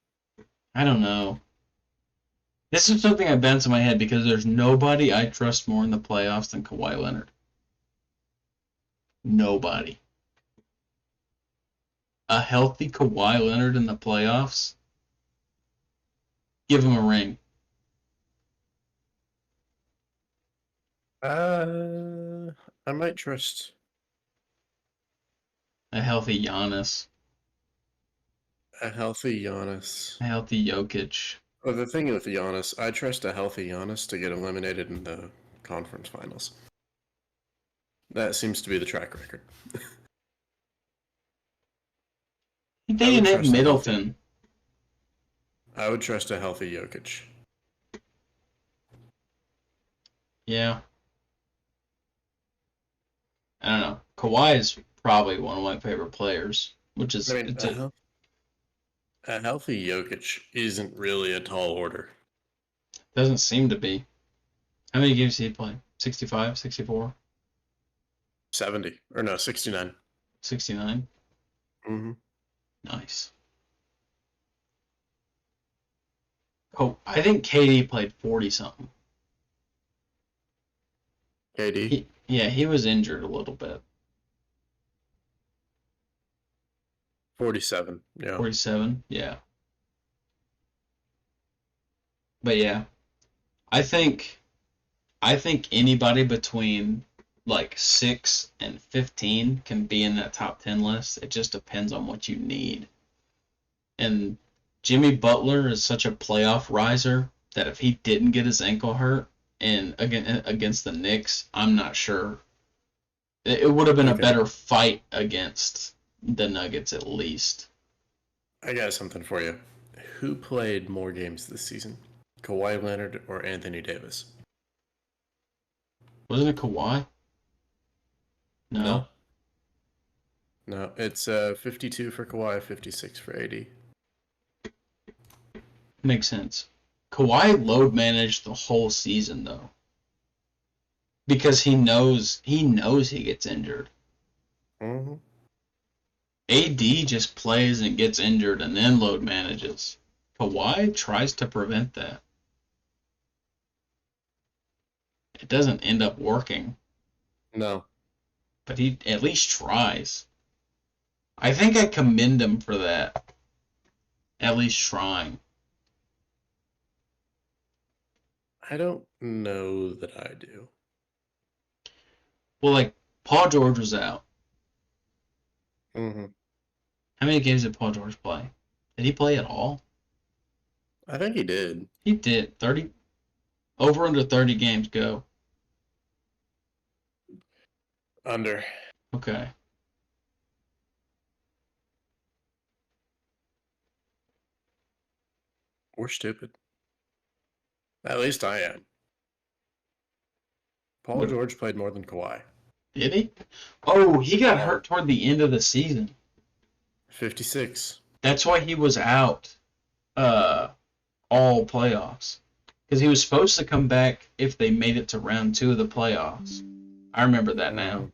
I don't know. This is something that bends in my head because there's nobody I trust more in the playoffs than Kawhi Leonard. Nobody. A healthy Kawhi Leonard in the playoffs, give him a ring. Uh, I might trust A healthy Giannis, a healthy Giannis. a healthy Jokic. Well, the thing with Giannis, I trust a healthy Giannis to get eliminated in the conference finals. That seems to be the track record. They I would didn't have trust a healthy. Middleton. I would trust a healthy Jokic. Yeah. I don't know. Kawhi is probably one of my favorite players, which I is mean, a healthy Jokic isn't really a tall order. doesn't seem to be. How many games did he play? 65, 64, 70 or no, 69. 69? Mm-hmm. Nice. Oh, I think KD played 40 something. KD, He was injured a little bit. 47. Yeah. 47, yeah. But yeah, I think I think anybody between like 6 and 15 can be in that top 10 list. It just depends on what you need. And Jimmy Butler is such a playoff riser that if he didn't get his ankle hurt and against the Knicks, I'm not sure. It would have been a Okay. better fight against the Nuggets at least. I got something for you. Who played more games this season? Kawhi Leonard or Anthony Davis? Wasn't it Kawhi? No. No. No, it's 52 for Kawhi, 56 for AD. Makes sense. Kawhi load managed the whole season though. Because he knows he gets injured. Mm-hmm. AD just plays and gets injured and then load manages. Kawhi tries to prevent that. It doesn't end up working, No. but he at least tries. I think I commend him for that. At least trying. I don't know that I do. Well, like Paul George was out. Mm-hmm. How many games did Paul George play? Did he play at all? I think he did. He did. 30 over under 30 games go. Under. Okay. We're stupid. At least I am. Paul What George played more than Kawhi. did he? Oh, he got All hurt toward the end of the season. 56. That's why he was out uh all playoffs. Because he was supposed to come back if they made it to round 2 of the playoffs. I remember that Mm-hmm.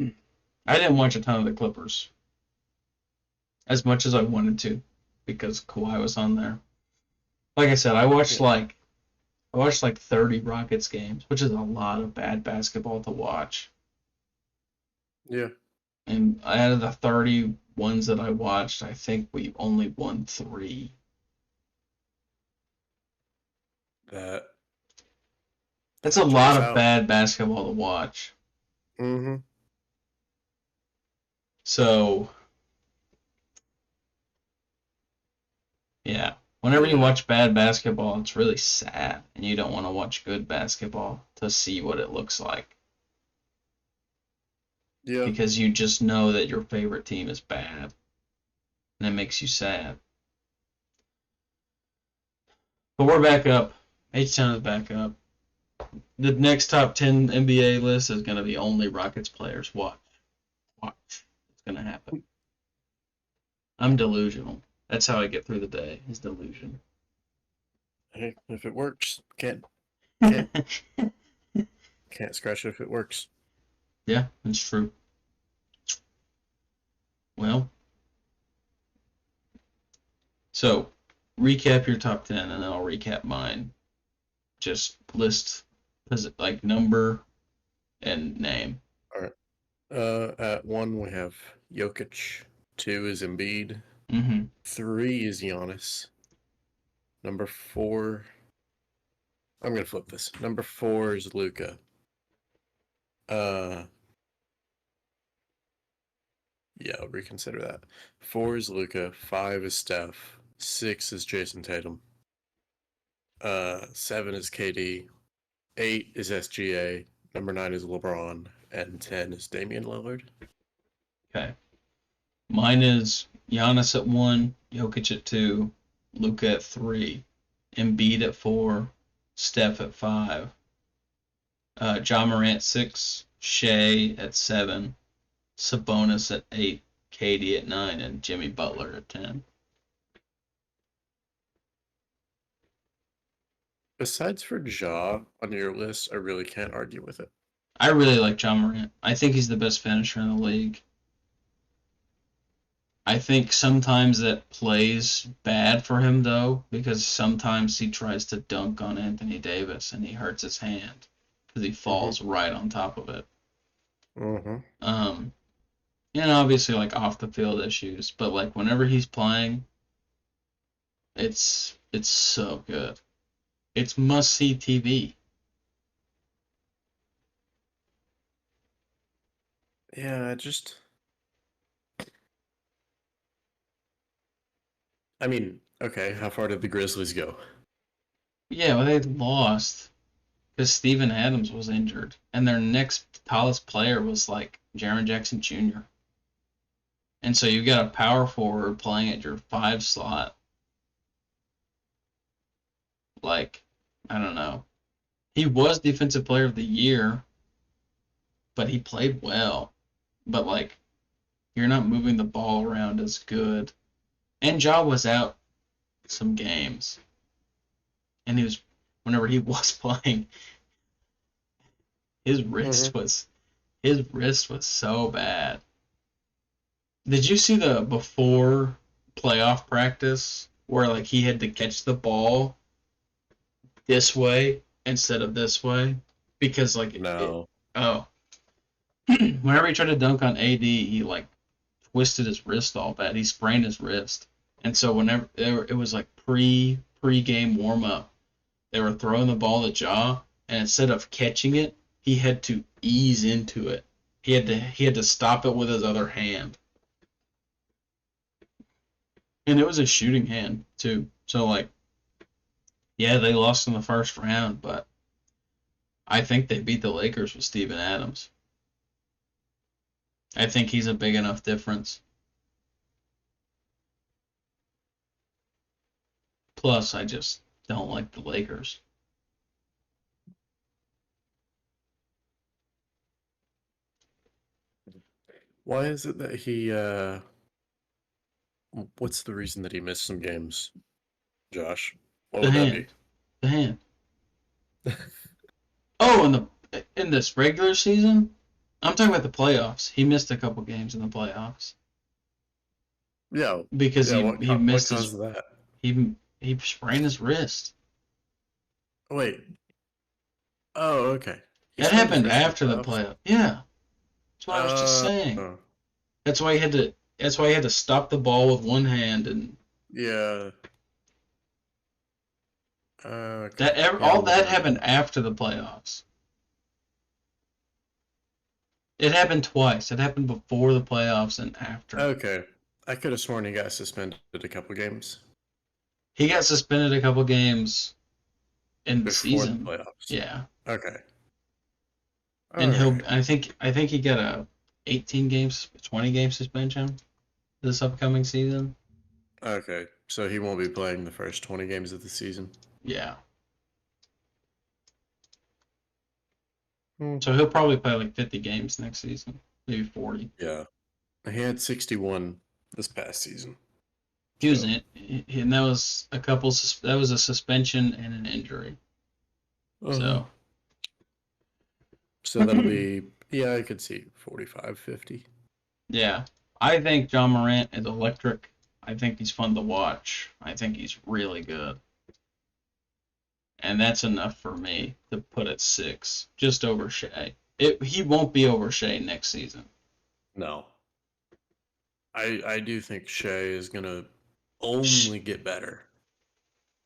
now. I didn't watch a ton of the Clippers as much as I wanted to because Kawhi was on there. Like I said, Yeah. I watched like 30 Rockets games, which is a lot of bad basketball to watch. Yeah. And out of the 30 ones that I watched, I think we only won 3. That That's a lot checks of out. bad basketball to watch. Mm-hmm. So, yeah. Whenever you Yeah. watch bad basketball, it's really sad, and you don't want to watch good basketball to see what it looks like Yeah. because you just know that your favorite team is bad, and it makes you sad. But we're back up. H-Town is back up. The next top 10 NBA list is going to be only Rockets players. Watch. Watch. It's going to happen. I'm delusional. That's how I get through the day, is delusion. Hey, if it works, can't can't scratch it if it works. Yeah, that's true. Well, so recap your top 10 and then I'll recap mine. Just list like number and name. All right. At 1 we have Jokic. 2 is Embiid. Mm-hmm. 3 is Giannis. Number 4. I'm gonna flip this. Number 4 is Luca. Uh, yeah, I'll reconsider that. 4 is Luca. 5 is Steph. 6 is Jason Tatum. 7 is KD. 8 is SGA. Number 9 is LeBron, and 10 is Damian Lillard. Okay. Mine is Giannis at 1, Jokic at 2, Luka at 3, Embiid at 4, Steph at 5, Ja Morant 6, Shea at 7, Sabonis at 8, KD at 9, and Jimmy Butler at 10. Besides for Ja on your list, I really can't argue with it. I really like Ja Morant. I think he's the best finisher in the league. I think sometimes that plays bad for him though, because sometimes he tries to dunk on Anthony Davis and he hurts his hand because he falls right on top of it. Mm-hmm. And obviously like off the field issues, but like whenever he's playing, it's so good. It's must see TV. Yeah, I mean, okay, how far did the Grizzlies go? Yeah, but they lost because Steven Adams was injured, and their next tallest player was like Jaren Jackson Jr. And so you got a power forward playing at your 5 slot. Like, I don't know. He was defensive player of the year, but he played well. But like, you're not moving the ball around as good. And Ja was out some games, and whenever he was playing, his wrist Mm-hmm. was his wrist was so bad. Did you see the before playoff practice where like he had to catch the ball this way instead of this way because No. oh whenever he tried to dunk on AD he like twisted his wrist all bad. He sprained his wrist, and so whenever it was like pre-game warm up, they were throwing the ball at Ja, and instead of catching it, he had to ease into it. He had to stop it with his other hand, and it was a shooting hand too. So like, yeah, they lost in the first round, but I think they beat the Lakers with Steven Adams. I think he's a big enough difference. Plus, I just don't like the Lakers. Why is it that what's the reason that he missed some games, Josh? What The would that be? hand, the hand. Oh, in this regular season, I'm talking about the playoffs. He missed a couple games in the playoffs Yeah, because yeah. he What missed his caused that? he sprained his wrist. Wait. Oh, okay. He That sprained his happened wrist in the after the playoffs. playoff. Yeah, that's what I was just Uh, saying. oh, That's why he had to. That's why he had to stop the ball with one hand, and yeah. Okay. that Yeah, all I'm looking that at it happened now. after the playoffs. It happened twice. It happened before the playoffs and after. Okay. I could have sworn he got suspended a couple games He got suspended a couple games in the before the season. playoffs. Yeah, Okay. All and right. I think he got a 18 games, 20 game suspension this upcoming season. Okay. So he won't be playing the first 20 games of the season. Yeah, Hmm. so he'll probably play like 50 games next season, maybe 40. Yeah. He had 61 this past season. He was So, in, and that was that was a suspension and an injury. uh-huh. So So that'll be, yeah, I could see 45, 50. yeah, I think John Morant is electric. I think he's fun to watch. I think he's really good. And that's enough for me to put at 6, just over Shea. He won't be over Shea next season. No. I do think Shea is going to only get better.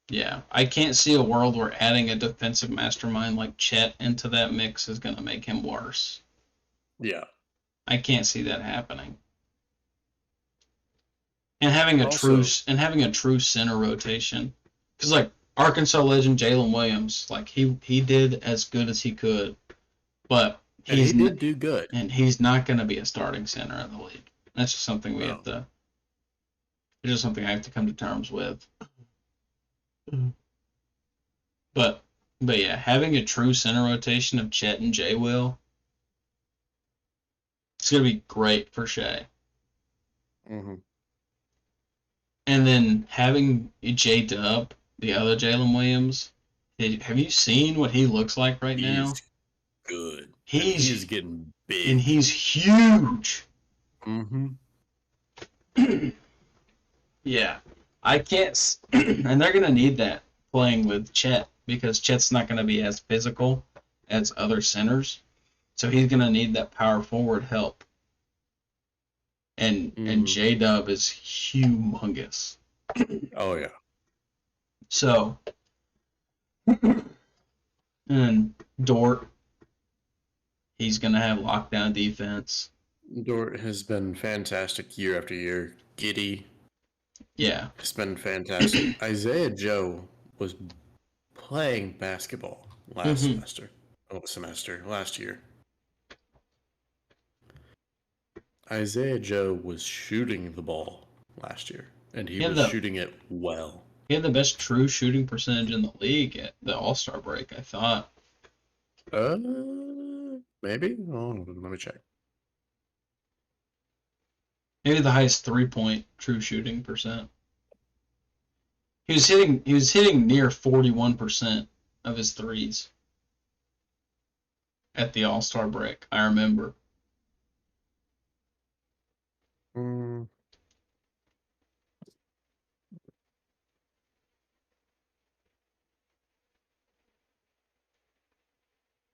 Yeah, I can't see a world where adding a defensive mastermind like Chet into that mix is going to make him worse. Yeah. I can't see that happening. And Also, having a true center rotation, because like Arkansas legend Jalen Williams, like he did as good as he could but And he he's did do good. and he's not going to be a starting center in the league. That's just something we have No. to. It's just something I have to come to terms with. But but yeah, having a true center rotation of Chet and J Will, it's gonna be great for Shea. Mm-hmm. And then having J Dub, the other Jalen Williams, have you seen what he looks like right He now? is good. And he He's is getting and big. he's huge. Mm-hmm. Yeah, I can't, and they're gonna need that playing with Chet because Chet's not gonna be as physical as other centers, so he's gonna need that power forward help. And Mm-hmm. J Dub is humongous. Oh yeah. So and Dort, he's gonna have lockdown defense. Dort has been fantastic year after year. Giddy Yeah. has been fantastic. Isaiah Joe was playing basketball last hmm semester. Oh, last year. Isaiah Joe was shooting the ball last year, and he He had was the shooting it well. he had the best true shooting percentage in the league at the All Star break. I thought Uh, maybe. Oh, let me check. maybe the highest 3 point true shooting percent. He was hitting near 41% of his threes at the All Star break. I remember. Mm,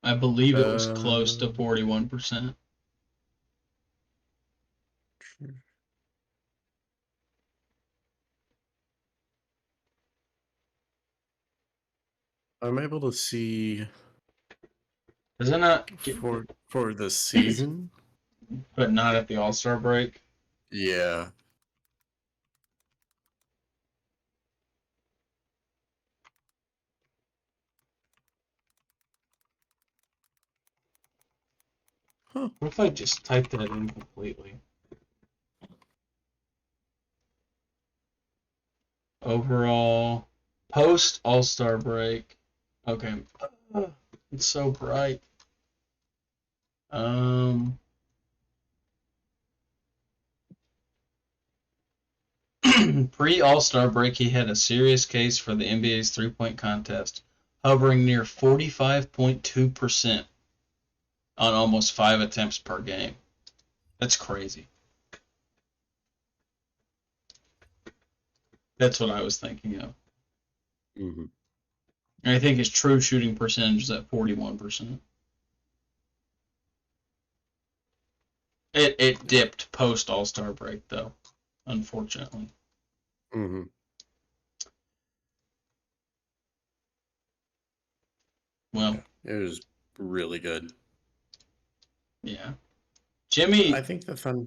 I believe it was close to uh, 41%. I'm able to see Does it not get, for the season. but not at the All Star break? Yeah. Huh. What if I just typed that in completely? Overall, post All Star break. Okay. It's so bright. Um, Pre All Star break, he had a serious case for the NBA's 3 point contest, hovering near 45.2% on almost 5 attempts per game. That's crazy. That's what I was thinking of. Mm-hmm. And I think his true shooting percentage is at 41%. It dipped post All Star break though, unfortunately. Mm-hmm. Well, Yeah, it was really good. yeah. I Jimmy, think the Thunder.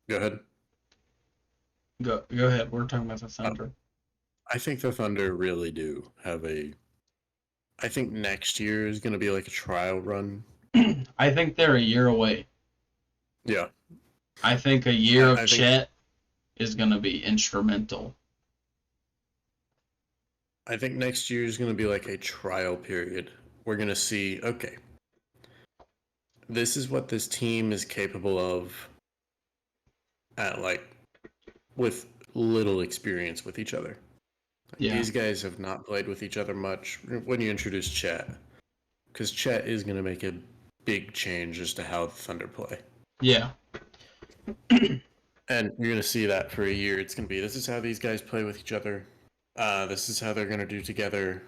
Go ahead. go ahead. We're talking about the Uh, Thunder. I think the Thunder really do have a. I think next year is going to be like a trial run. I think they're a year away. Yeah, I think a year of I think Chet is going to be instrumental. next year is going to be like a trial period. We're going to see. Okay, this is what this team is capable of at like with little experience with each other. Like, Yeah, these guys have not played with each other much when you introduce Chet, because Chet is going to make a big change as to how the Thunder play. yeah, And you're going to see that for a year. It's going to be this is how these guys play with each other. This is how they're going to do together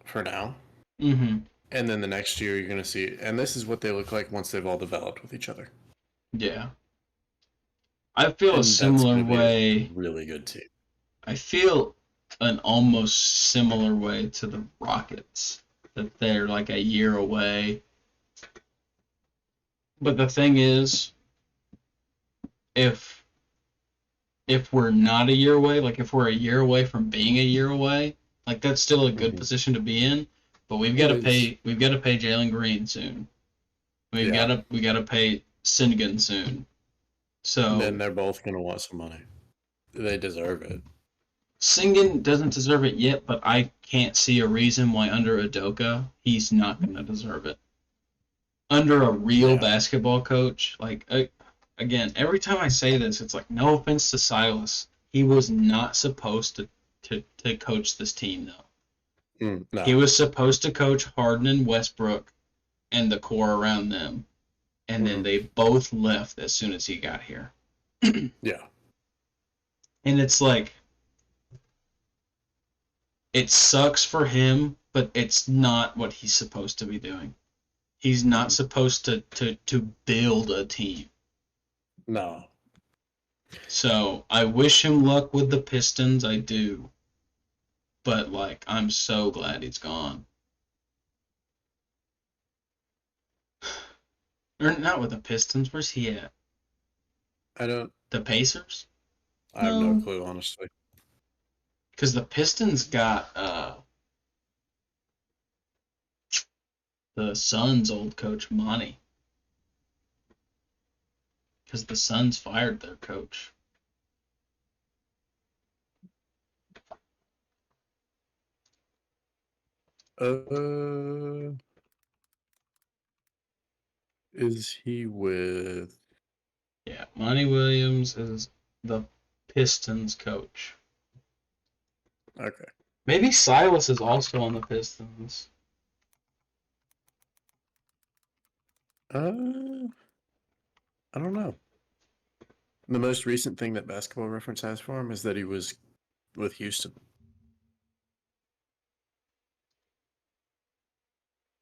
for now. hmm And then the next year, you're going to see, and this is what they look like once they've all developed with each other. yeah. I feel a And that's similar going to be a way. really good team. I feel an almost similar way to the Rockets, that they're like a year away. But the thing is, if if we're not a year away, like if we're a year away from being a year away, like that's still a good Mm-hmm. position to be in. but we've got to Boys. pay Jalen Green soon. Yeah. We got to pay Sinnigan soon. And then So they're both gonna want some money. They deserve it. Singan doesn't deserve it yet, but I can't see a reason why under Udoka he's not going to deserve it. Under a real Yeah. basketball coach, like again, every time I say this, it's like no offense to Silas, he was not supposed to coach this team though. He No. was supposed to coach Harden and Westbrook and the core around them, and then Hmm. they both left as soon as he got here. Yeah. And it's like it sucks for him, but it's not what he's supposed to be doing. He's not Hmm. supposed to build a team. No. So I wish him luck with the Pistons. I do, but like I'm so glad he's gone. Or not with the Pistons. Where's he at? I don't. The Pacers? I have no No, clue, honestly. because the Pistons got the Suns' old coach Monty. Because the Suns fired their coach. Uh, is he with? Yeah, Monty Williams is the Pistons coach. Okay. Maybe Silas is also on the Pistons. Uh, I don't know. The most recent thing that Basketball Reference has for him is that he was with Houston.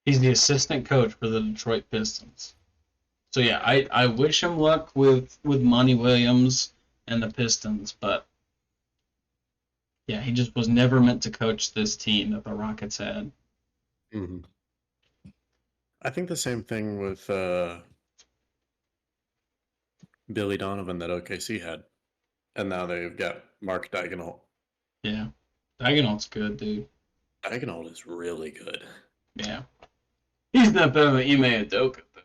He's the assistant coach for the Detroit Pistons. So yeah, I wish him luck with Monty Williams and the Pistons, but yeah, he just was never meant to coach this team that the Rockets had. Hmm. I think the same thing with Billy Donovan that OKC had, and now they've got Mark Daigneault. Yeah, Daigneault's good, dude. Daigneault is really good. Yeah, he's not better than Ime Udoka though.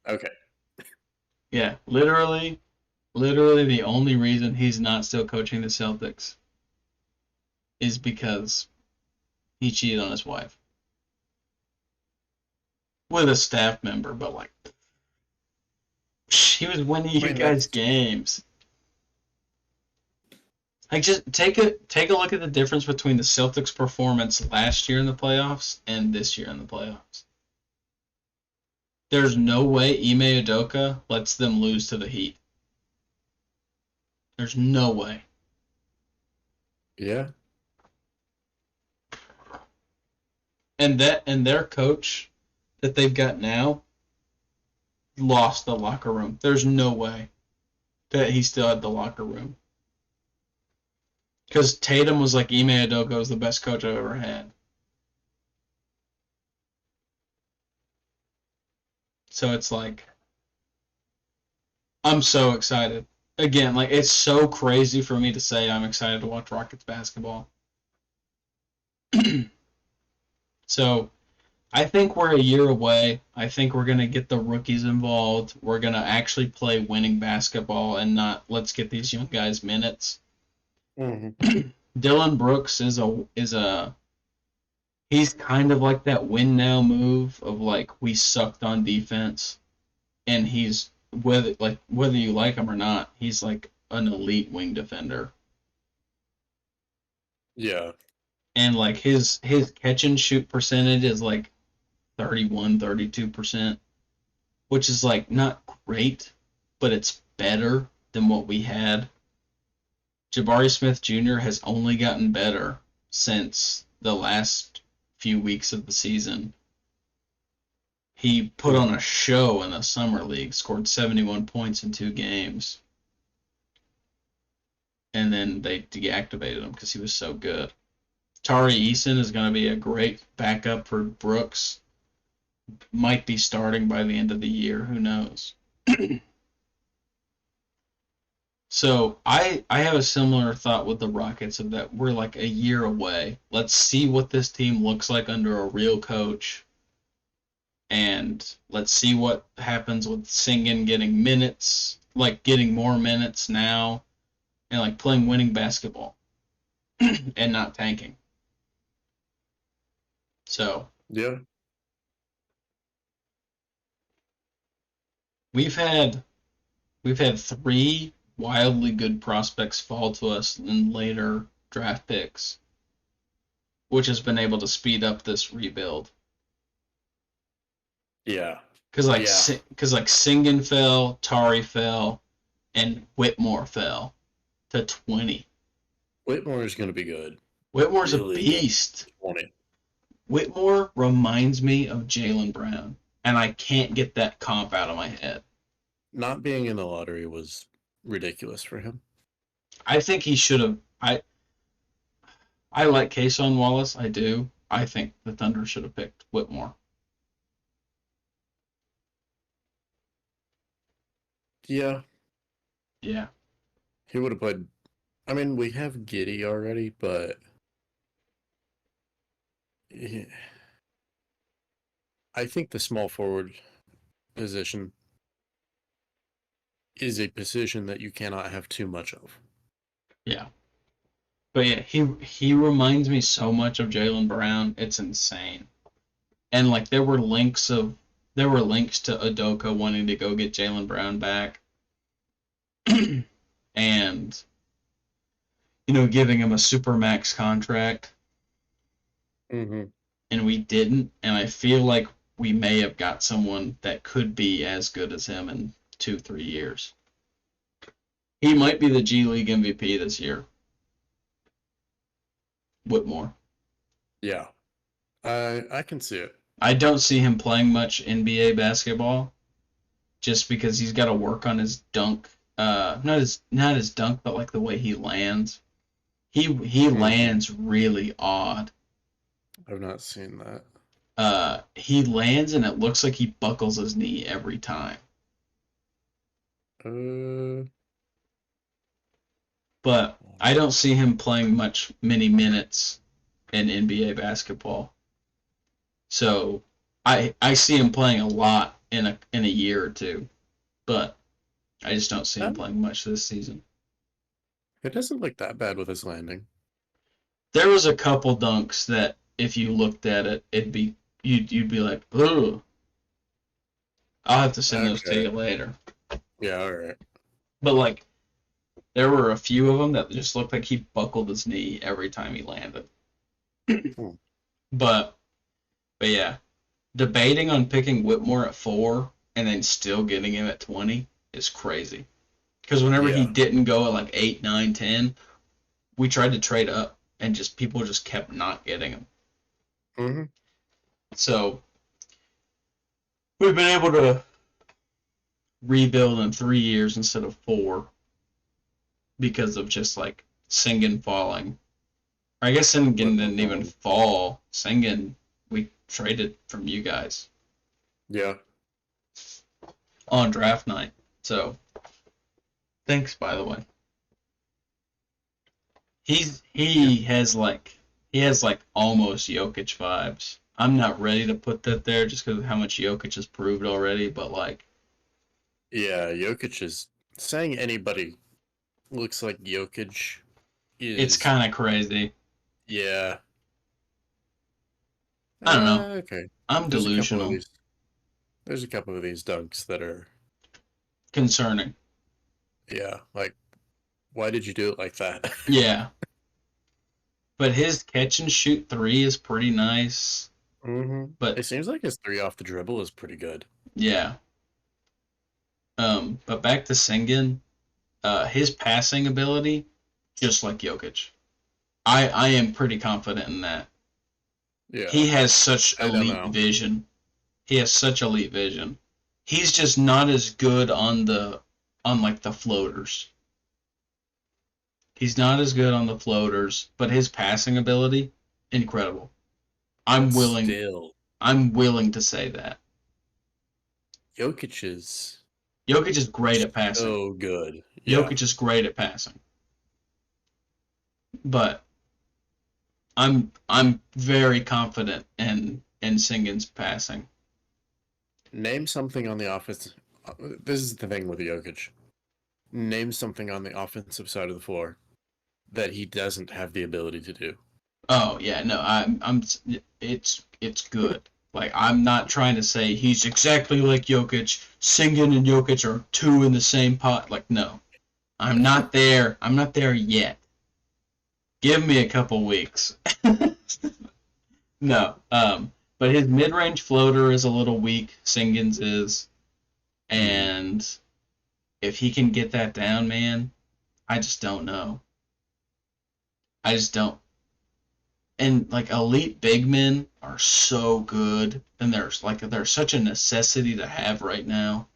Okay. Yeah, the only reason he's not still coaching the Celtics is because he cheated on his wife with a staff member, but like he was winning I you mean, guys that's games. Like just take a look at the difference between the Celtics' performance last year in the playoffs and this year in the playoffs. There's no way Ime Udoka lets them lose to the Heat. There's no way. yeah, And their coach that they've got now lost the locker room. There's no way that he still had the locker room. Because Tatum was like, Ime Udoka was the best coach I've ever had. So it's like, I'm so excited. Again, like, it's so crazy for me to say I'm excited to watch Rockets basketball. So I think we're a year away. I think we're going to get the rookies involved. We're going to actually play winning basketball and not let's get these young guys minutes. hmm Dylan Brooks is a he's kind of like that win now move of like we sucked on defense and he's whether you like him or not, he's like an elite wing defender. yeah, And like his catch and shoot percentage is like 31, 32%, which is like not great, but it's better than what we had. Jabari Smith Jr. has only gotten better since the last few weeks of the season. He put on hmm a show in the summer league, scored 71 points in 2 games, and then they deactivated him because he was so good. Tari Eason is going to be a great backup for Brooks. Might be starting by the end of the year. Who knows? So I have a similar thought with the Rockets of that we're like a year away. Let's see what this team looks like under a real coach, and let's see what happens with Singin getting minutes, like getting more minutes now, and like playing winning basketball and not tanking. So Yeah. we've had we've had three wildly good prospects fall to us in later draft picks, which has been able to speed up this rebuild. Yeah. Because like Yeah. Singen fell, Tari fell, and Whitmore fell to 20. Whitmore is going to be good. Whitmore's a Really good. beast. 20. Whitmore reminds me of Jaylen Brown, and I can't get that comp out of my head. Not being in the lottery was ridiculous for him. I think he should have. I like Kason Wallace. I do. I think the Thunder should have picked Whitmore. Yeah. Yeah. He would have played. I mean, we have Giddy already, but I think the small forward position is a position that you cannot have too much of. Yeah. But yeah, he reminds me so much of Jaylen Brown. It's insane. And like there were links to Udoka wanting to go get Jaylen Brown back, and giving him a super max contract, Mm-hmm. and we didn't. And I feel like we may have got someone that could be as good as him in 2-3 years. He might be the G League MVP this year. Whitmore. Yeah, I can see it. I don't see him playing much NBA basketball just because he's got to work on his dunk. Not his dunk, but like the way he lands. He Mm-hmm. lands really odd. I've not seen that. He lands and it looks like he buckles his knee every time. Uh, But I don't see him playing many minutes in NBA basketball. So I see him playing a lot in a year or two, but I just don't see him um, playing much this season. it doesn't look that bad with his landing. There was a couple dunks that if you looked at it, you'd be like, ooh. I'll have to send those to Okay. you later. Yeah. All right. But like there were a few of them that just looked like he buckled his knee every time he landed. Hmm. But but yeah, debating on picking Whitmore at 4 and then still getting him at 20 is crazy. Because whenever he Yeah. didn't go at like 8, 9, 10, we tried to trade up and just people just kept not getting him. Mm-hmm. So we've been able to rebuild in 3 years instead of 4 because of just like Singen falling. I guess Singen Whitmore didn't even falling. fall. Singen we traded from you guys Yeah. on draft night. So thanks, by the way. He's Yeah. he has like almost Jokic vibes. I'm not ready to put that there just because of how much Jokic has proved already, but like Yeah. Jokic is saying anybody looks like Jokic it's is. kind of crazy. Yeah. I don't know. Okay. I'm There's a couple of delusional, these. There's a couple of these dunks that are. concerning. Yeah. Like, why did you do it like that? Yeah, but his catch and shoot three is pretty nice. Mm-hmm. But It seems like his three off the dribble is pretty good. yeah, but back to Sengun, his passing ability just like Jokic. I am pretty confident in that. Yeah. He has such I don't elite know. vision. He has such elite vision. He's just not as good on like the floaters. He's not as good on the floaters, but his passing ability incredible. I'm But willing still, I'm willing to say that. Jokic is. Jokic is great at passing. So good. Yeah. Jokic is great at passing. But I'm very confident in Singin's passing. Name something on the offense. This is the thing with Jokic. Name something on the offensive side of the floor that he doesn't have the ability to do. Oh yeah, no, I'm it's good. Like I'm not trying to say he's exactly like Jokic. Singin and Jokic are two in the same pot. Like no, I'm not there. I'm not there yet. Give me a couple weeks. No, but his mid-range floater is a little weak. Singin's is, Mm. and if he can get that down, man, I just don't know. I just don't. And like elite big men are so good, and they're such a necessity to have right now.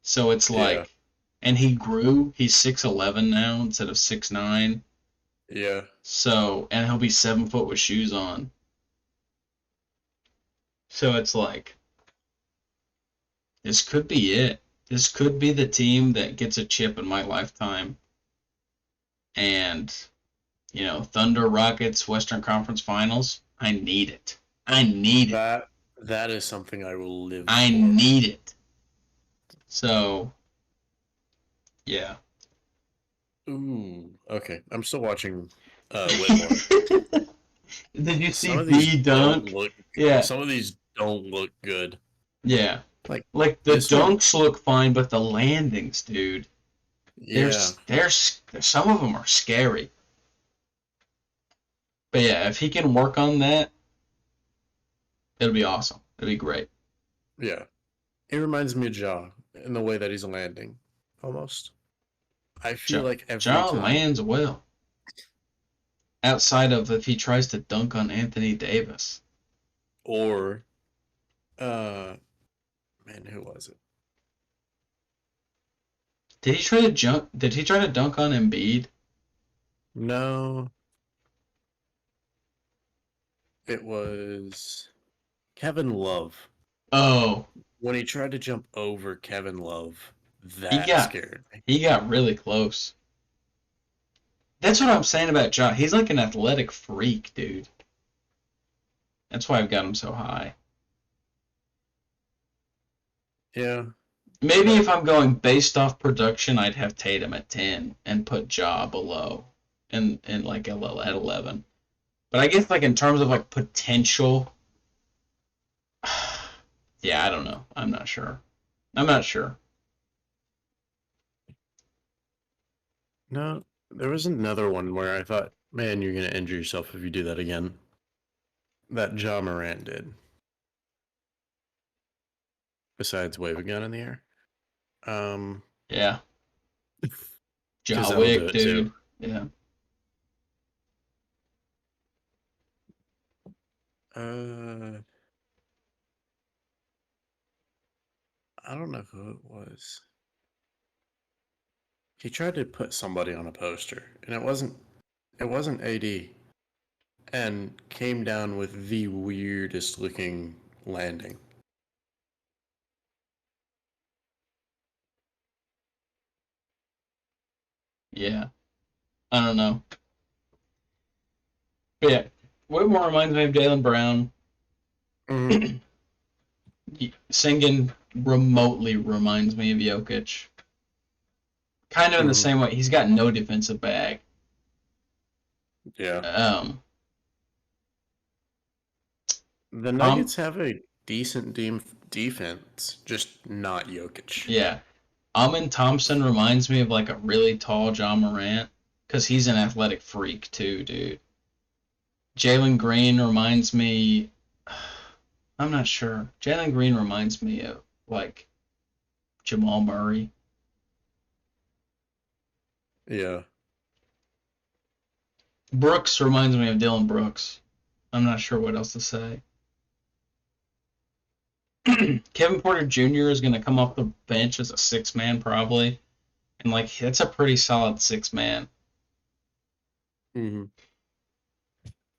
So it's Yeah. like, and he grew. He's 6'11" now instead of 6'9". Yeah. So and he'll be 7 foot with shoes on. So it's like this could be it. This could be the team that gets a chip in my lifetime. And Thunder Rockets Western Conference Finals. I need it. I need it. That that is something I will live I for. need it. So yeah. Ooh. Okay. I'm still watching Whitmore. Did you see Some of these B don't dunk? look Yeah, some of these don't look good. yeah. Like Like the this one, dunks look fine, but the landings, dude, yeah. there's some of them are scary. But yeah, if he can work on that, it'll be awesome. It'll be great. Yeah. It reminds me of Ja in the way that he's landing. Almost. I feel like every John time. lands well. Outside of if he tries to dunk on Anthony Davis. Or uh man, who was it? Did he try to dunk on Embiid? No, it was Kevin Love. Oh, When he tried to jump over Kevin Love, he that got scared me. he got really close. That's what I'm saying about John. He's like an athletic freak, dude. That's why I've got him so high. Yeah, Maybe but if I'm going based off production, I'd have Tatum at 10 and put Ja below and like at 11. But I guess like in terms of like potential, yeah, I don't know. I'm not sure. I'm not sure. no, there was another one where I thought, man, you're gonna injure yourself if you do that again. That Ja Morant did. Besides wave a gun in the air. Um, Yeah, because Ja that'll do Wick, it too. dude. Yeah. Uh, I don't know who it was. He tried to put somebody on a poster, and it wasn't AD, and came down with the weirdest looking landing. Yeah. I don't know. But yeah, Whitmore reminds me of Jalen Brown. Mm, Singing remotely reminds me of Jokic. Kind of in the mm, same way. He's got no defensive bag. yeah. Um, The Tom, Nuggets have a decent defense, just not Jokic. yeah. Amin Thompson reminds me of like a really tall John Morant because he's an athletic freak too, dude. Jalen Green reminds me. I'm not sure. Jalen Green reminds me of like Jamal Murray. Yeah. Brooks reminds me of Dylan Brooks. I'm not sure what else to say. Kevin Porter Jr. is going to come off the bench as a six man probably, and like that's a pretty solid six man. Hmm.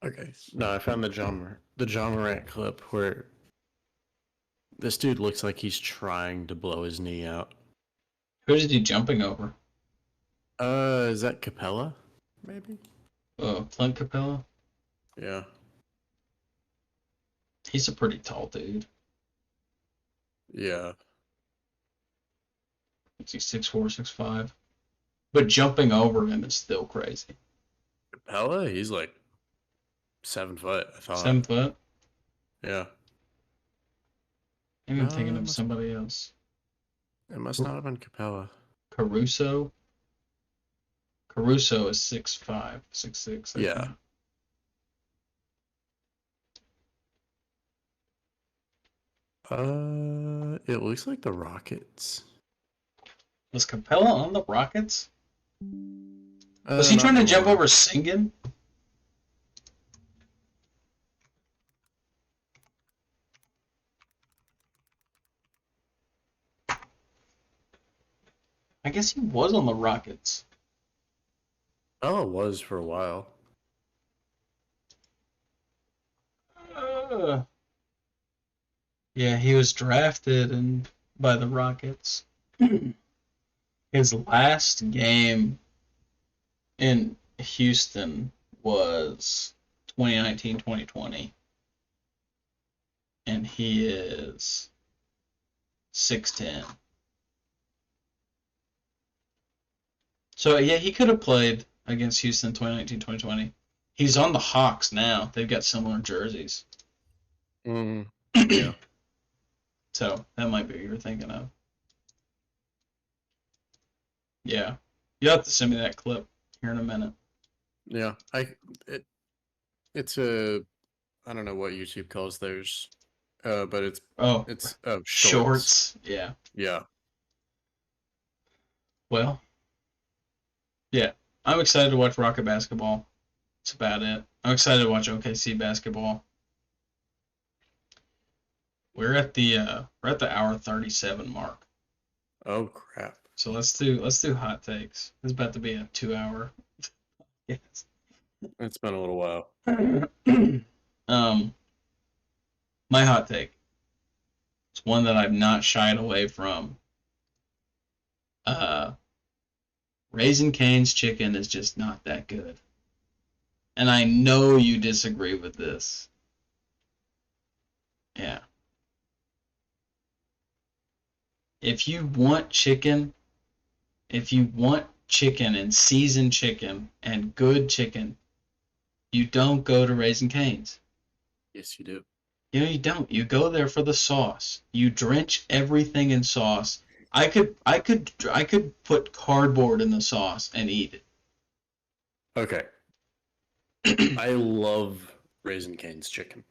Okay. No, I found the John Morant clip where This dude looks like he's trying to blow his knee out. Who is he jumping over? Is that Capella? Maybe? Oh, Clint Capella? Yeah. He's a pretty tall dude. Yeah. Is he 6'4", 6'5"? But jumping over him is still crazy. Capella? He's like 7 foot, I thought. 7 foot? Yeah. Maybe I'm thinking No, of somebody else. it must not have been Capella. Caruso? Caruso is 6'5", 6'6", I Yeah. think. It looks like the Rockets. Was Capella on the Rockets? Was he Not trying to jump anymore. over Singin? I guess he was on the Rockets. Oh, it was for a while. Uh, yeah, he was drafted by the Rockets. His last game in Houston was 2019-2020, and he is 6'10". So yeah, he could have played against Houston 2019-2020. He's on the Hawks now. They've got similar jerseys. Mm, yeah. So that might be what you're thinking of. Yeah. You'll have to send me that clip here in a minute. Yeah. It's a I don't know what YouTube calls theirs. But Oh, it's shorts. shorts. Yeah. Yeah. Well, yeah. I'm excited to watch Rocket basketball. That's about it. I'm excited to watch OKC basketball. We're at the hour 37 mark. Oh crap. So let's do hot takes. It's about to be a 2 hour. Yes. It's been a little while. um, my hot take. It's one that I've not shied away from. Uh, Raisin Cane's chicken is just not that good. And I know you disagree with this. Yeah. If you want chicken, if you want chicken and seasoned chicken and good chicken, you don't go to Raisin Cane's. Yes, you do. You don't. You go there for the sauce. You drench everything in sauce. I could put cardboard in the sauce and eat Okay. it. I love Raisin Cane's chicken.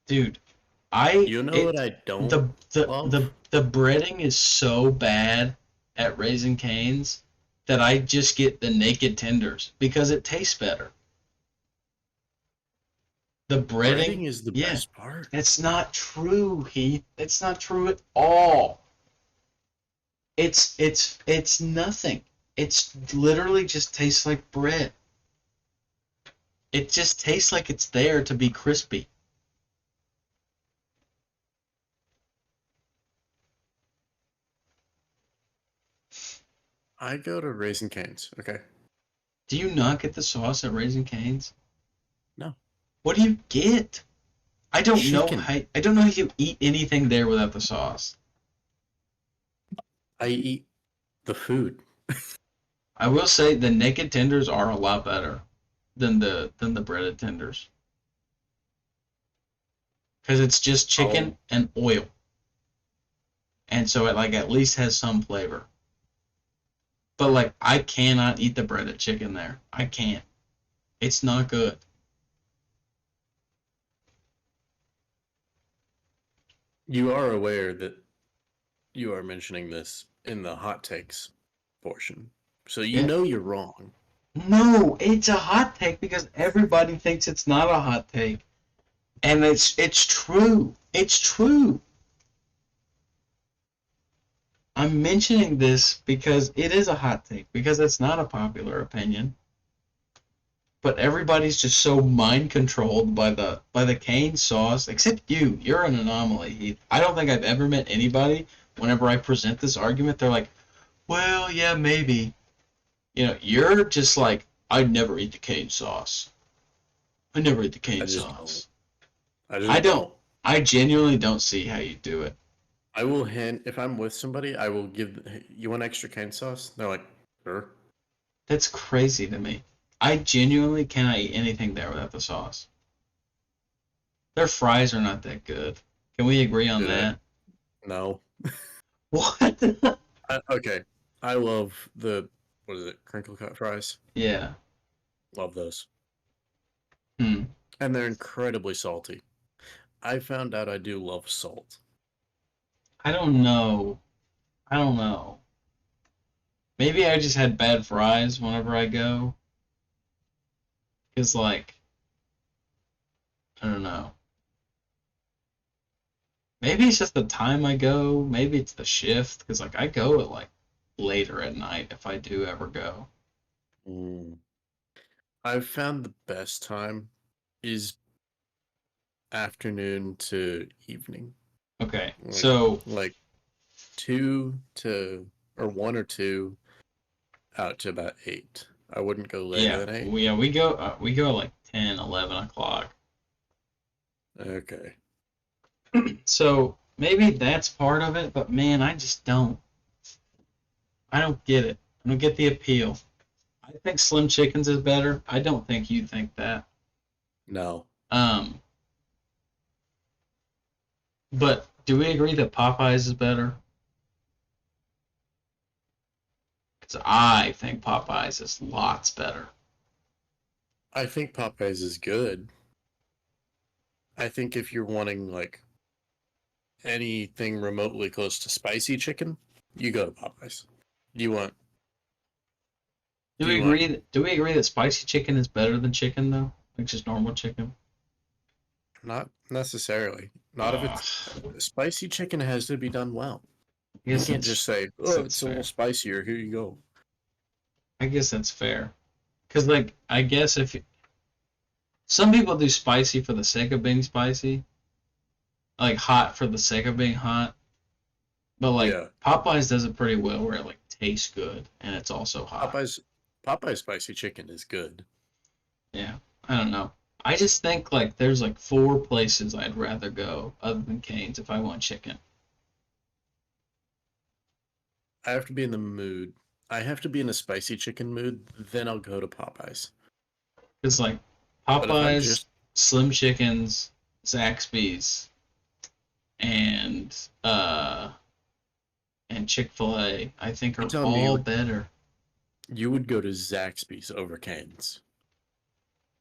Dude, I You know what it I don't the the love? the the breading is so bad at Raisin Cane's that I just get the naked tenders because it tastes better. The breading, Breading is the yeah, best part. that's not true, Heath. That's not true at all. It's nothing. It's literally just tastes like bread. It just tastes like it's there to be crispy. I go to Raisin Cane's. Okay. Do you not get the sauce at Raising Cane's? No. What do you get? Chicken. I don't know how you eat anything there without the sauce. I eat the food. I will say the naked tenders are a lot better than the breaded tenders because it's just Oh, chicken and oil, and so it like at least has some flavor. But like I cannot eat the breaded chicken there. I can't. It's not good. you are aware that you are mentioning this in the hot takes portion. So you Yeah. know you're wrong. No, it's a hot take because everybody thinks it's not a hot take. And it's true. It's true. I'm mentioning this because it is a hot take because it's not a popular opinion. but everybody's just so mind controlled by the cane sauce. Except you. You're an anomaly, Heath. I don't think I've ever met anybody. Whenever I present this argument, they're like, "Well, yeah, maybe." You know, you're just like, "I'd never eat the cane sauce. I never eat the I cane just don't. sauce." I I just don't. don't. I genuinely don't see how you do it. I will hand if I'm with somebody, I will give. "Hey, you want extra cane sauce?" They're like, "Sure." That's crazy to me. I genuinely cannot eat anything there without the sauce. Their fries are not that good. Can we agree on Do they? that? No. What? Okay. I love the what is it? Crinkle cut fries. Yeah. Love those, Hmm. and they're incredibly salty. I found out I do love salt. I don't know. I don't know. Maybe I just had bad fries whenever I go. Cause like, I don't know. Maybe it's just the time I go. Maybe it's the shift. Cause like I go at like later at night if I do ever go. Mm. I've found the best time is afternoon to evening, Okay. like So like two to or one or two out to about 8. I wouldn't go later yeah, than 8. we go like 10, 11 o'clock. Okay. So maybe that's part of it, but man, I don't get it. I don't get the appeal. I think Slim Chickens is better. I don't think you think that. No. Um, but do we agree that Popeyes is better? Because I think Popeyes is lots better. I think Popeyes is good. I think if you're wanting like anything remotely close to spicy chicken, you go to Popeyes. Do you want Do do we you want agree? Do we agree that spicy chicken is better than chicken though? Like just normal chicken? not necessarily. Not if Uh, it's spicy chicken has to be done well. I You guess can't just that's say, I guess "Oh, that's it's a little fair. spicier. Here you go." I guess that's fair. Cause like I guess if some people do spicy for the sake of being spicy, like hot for the sake of being hot. But like Yeah. Popeyes does it pretty well where it like tastes good and it's also hot. Popeyes Popeyes spicy chicken is good. Yeah. I don't know. I just think like there's like four places I'd rather go other than Cane's if I want chicken. I have to be in the mood. I have to be in a spicy chicken mood, then I'll go to Popeyes. It's like But if I'm Popeyes, just Slim Chickens, Zaxby's, and uh and Chick-fil-A I think you are telling me all better. you would go to Zaxby's over Cane's.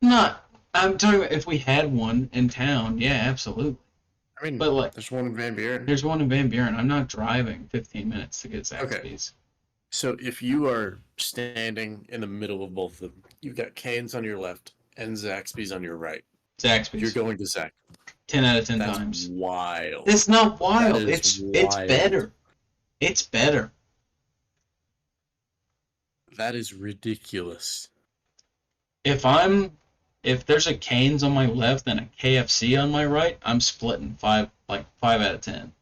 Not I'm talking about if we had one in town, yeah, absolutely. I mean, But like there's one in Van Buren. there's one in Van Buren. I'm not driving 15 minutes to get Okay. Zaxby's. So if you are standing in the middle of both of them, you've got Cane's on your left and Zaxby's on your right. You're Zaxby's. going to Zax. 10 out of 10 That's times. wild. It's not That wild. is It's wild. better. It's better. That is ridiculous. If I'm if there's a Cane's on my left and a KFC on my right, I'm splitting 5 out of 10.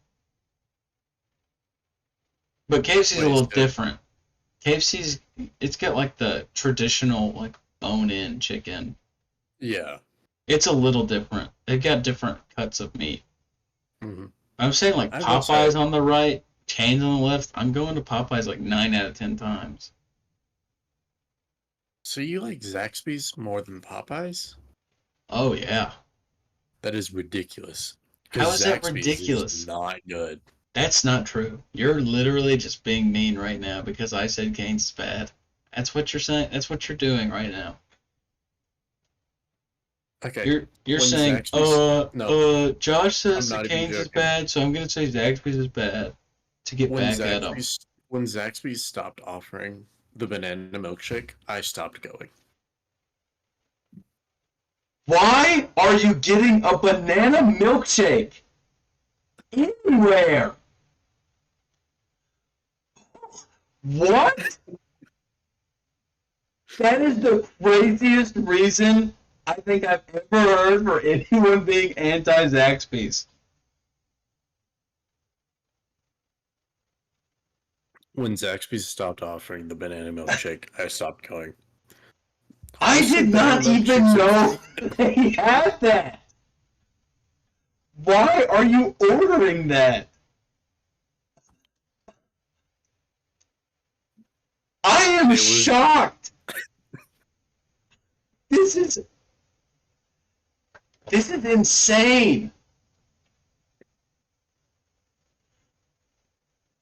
But KFC's a Wait, little so different. KFC's it's got like the traditional like bone-in chicken. yeah. It's a little different. They've got different cuts of meat. hmm I'm saying like I will say, Popeyes on the right, Cane's on the left. I'm going to Popeyes like 9 out of 10 times. so you like Zaxby's more than Popeyes? Oh yeah. That is ridiculous. How Because is that Zaxby's is ridiculous? not good. That's not true. You're literally just being mean right now because I said Cane's is bad. That's what you're saying. That's what you're doing right now. Okay, You're when saying, Zaxby's, no, Josh I'm says that not even Cane's is joking. bad, so I'm gonna say Zaxby's is bad to get When back at him. Zaxby's when Zaxby's stopped offering the banana milkshake, I stopped going. Why are you getting a banana milkshake anywhere? What? That is the craziest reason I think I've ever heard for anyone being anti-Zaxby's. When Zaxby's stopped offering the banana milkshake, I stopped going. I Honestly, did banana not even milkshakes are know they had that. Why are you ordering that? I am it was shocked. This is this is insane.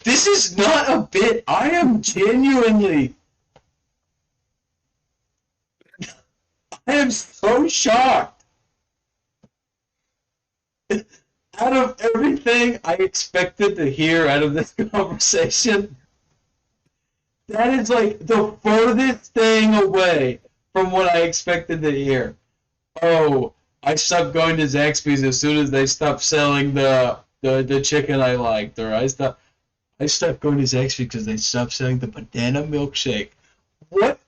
This is not a bit. I am genuinely. I am so shocked. Out of everything I expected to hear out of this conversation, that is like the furthest thing away from what I expected to hear. Oh, I stopped going to Zaxby's as soon as they stopped selling the chicken I liked, or I stopped going to Zaxby's because they stopped selling the banana milkshake. What?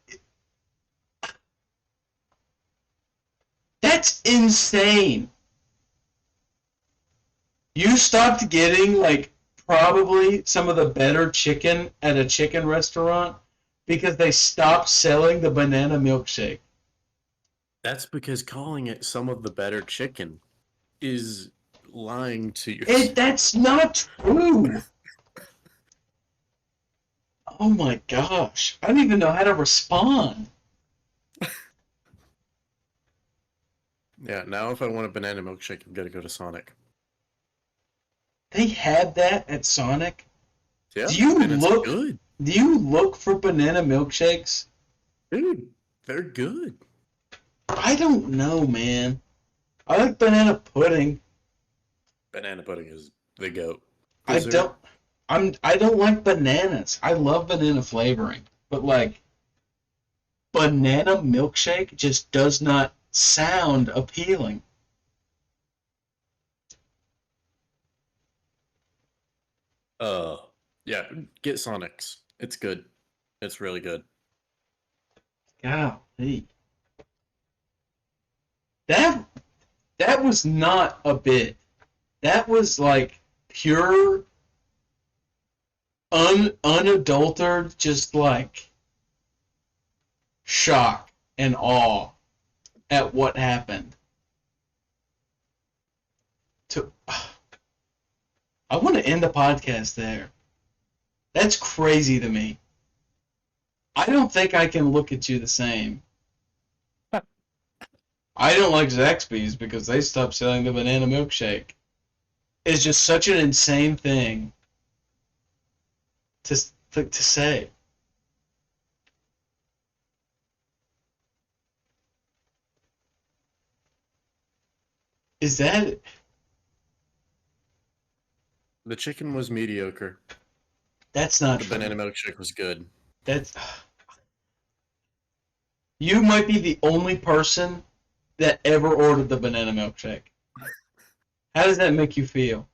That's insane. You stopped getting like probably some of the better chicken at a chicken restaurant because they stopped selling the banana milkshake. That's because calling it some of the better chicken is lying to It yourself. that's not true. Oh my gosh. I don't even know how to respond. Yeah, now if I want a banana milkshake, I'm gonna go to Sonic. They had that at Sonic. Yeah, Do you and it's look good. do you look for banana milkshakes? Dude, they're good. I don't know, man. I like banana pudding. Banana pudding is the goat. I Dessert. don't I don't like bananas. I love banana flavoring, but like banana milkshake just does not sound appealing. Uh, yeah, get Sonic's. It's good. It's really good. Golly. That that was not a bit. That was like pure unadulterated just like shock and awe at what happened. To I want to end the podcast there. That's crazy to me. I don't think I can look at you the same. I don't like Zaxby's because they stopped selling the banana milkshake. It's just such an insane thing to to say. Is that The chicken was mediocre. that's not The true. banana milkshake was good. That's you might be the only person that ever ordered the banana milkshake. How does that make you feel?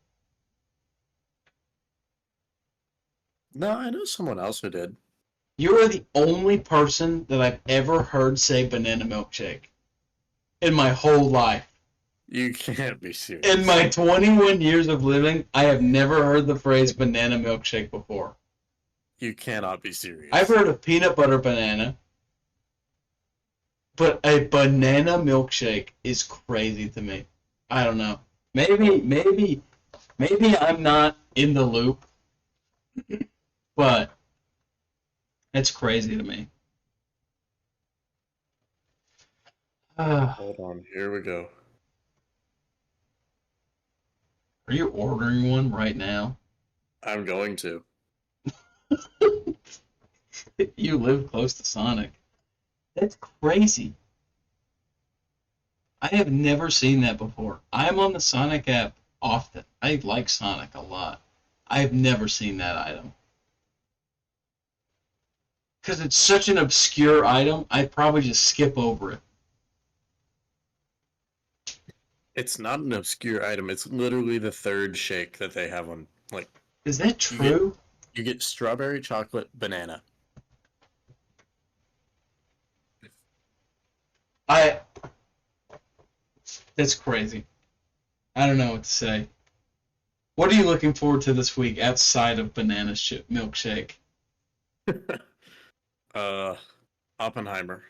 No, I know someone else who did. You are the only person that I've ever heard say banana milkshake in my whole life. You can't be In serious. my 21 years of living, I have never heard the phrase banana milkshake before. You cannot be I've serious. heard of peanut butter banana, but a banana milkshake is crazy to me. I don't know. Maybe I'm not in the loop, but it's crazy to me. Are Hold on, here we go. you ordering one right now? I'm going to. You live close to Sonic. That's crazy. I have never seen that before. I'm on the Sonic app often. I like Sonic a lot. I've never seen that item. Because it's such an obscure item, I'd probably just skip over it. It's not an obscure item. It's literally the third shake that they have on. Like Is that you get true? you get strawberry chocolate banana. I That's crazy. I don't know what to say. What are you looking forward to this week outside of banana chip milkshake? uh, Oppenheimer.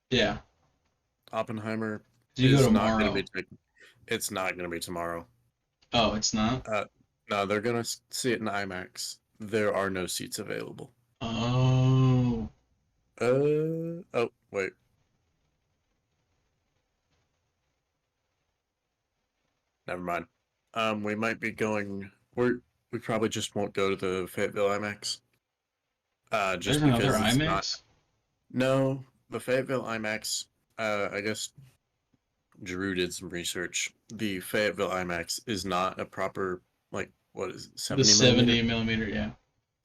Yeah. Oppenheimer Do you go is not going to be tomorrow? taken. It's not going to be tomorrow. Oh, it's not? Uh, no, they're going to see it in IMAX. There are no seats available. Oh. Oh, wait. Never mind. We might be going. We probably just won't go to the Fayetteville IMAX. There's Just another because it's not. IMAX? No, the Fayetteville IMAX. I guess Drew did some research. The Fayetteville IMAX is not a proper, like, what is it, The 70 70 millimeter? millimeter, yeah.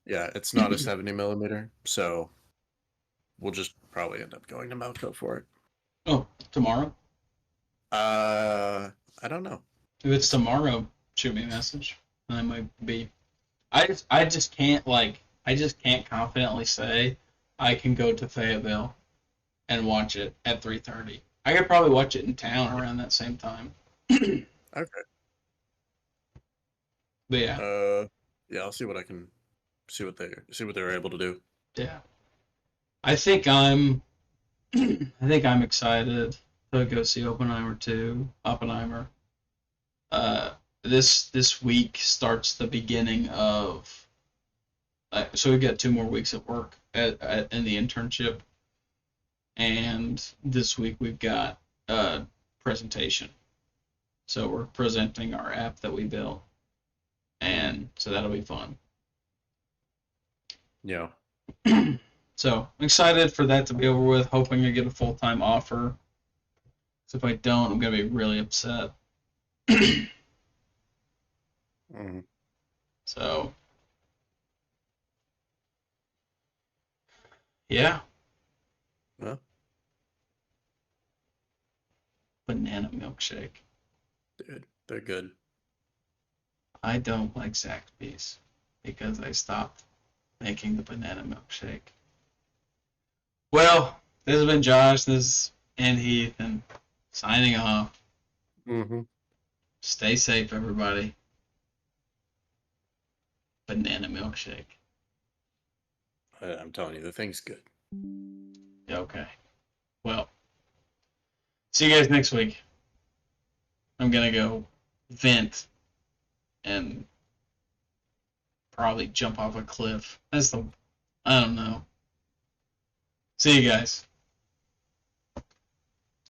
Yeah, it's not a 70 millimeter. So we'll just probably end up going to Malco for it. Oh, tomorrow? Uh, I don't know. If it's It's tomorrow, shoot me a message. I might be. I just can't confidently say I can go to Fayetteville and watch it at 3:30. I could probably watch it in town around that same time. okay. But yeah, Yeah, I'll see what I can see what they're able to do. yeah. I think I'm I think I'm excited to go see Oppenheimer 2. Oppenheimer. Uh, this week starts the beginning of. So we've got 2 more weeks of work in the internship, and this week we've got a presentation. So we're presenting our app that we built, and so that'll be fun. Yeah. So I'm excited for that to be over with. Hoping I get a full time offer. So if I don't, I'm gonna be really upset. Mhm. So yeah, Well, banana milkshake. dude, they're good. I don't like Zaxby's because I stopped making the banana milkshake. Well, this has been Josh. This and Heath, and signing off. Hmm. Stay safe, everybody. Banana milkshake. I'm telling you, the thing's good. Okay. Well, see you guys next week. I'm gonna go vent and probably jump off a cliff. I don't know. See you guys.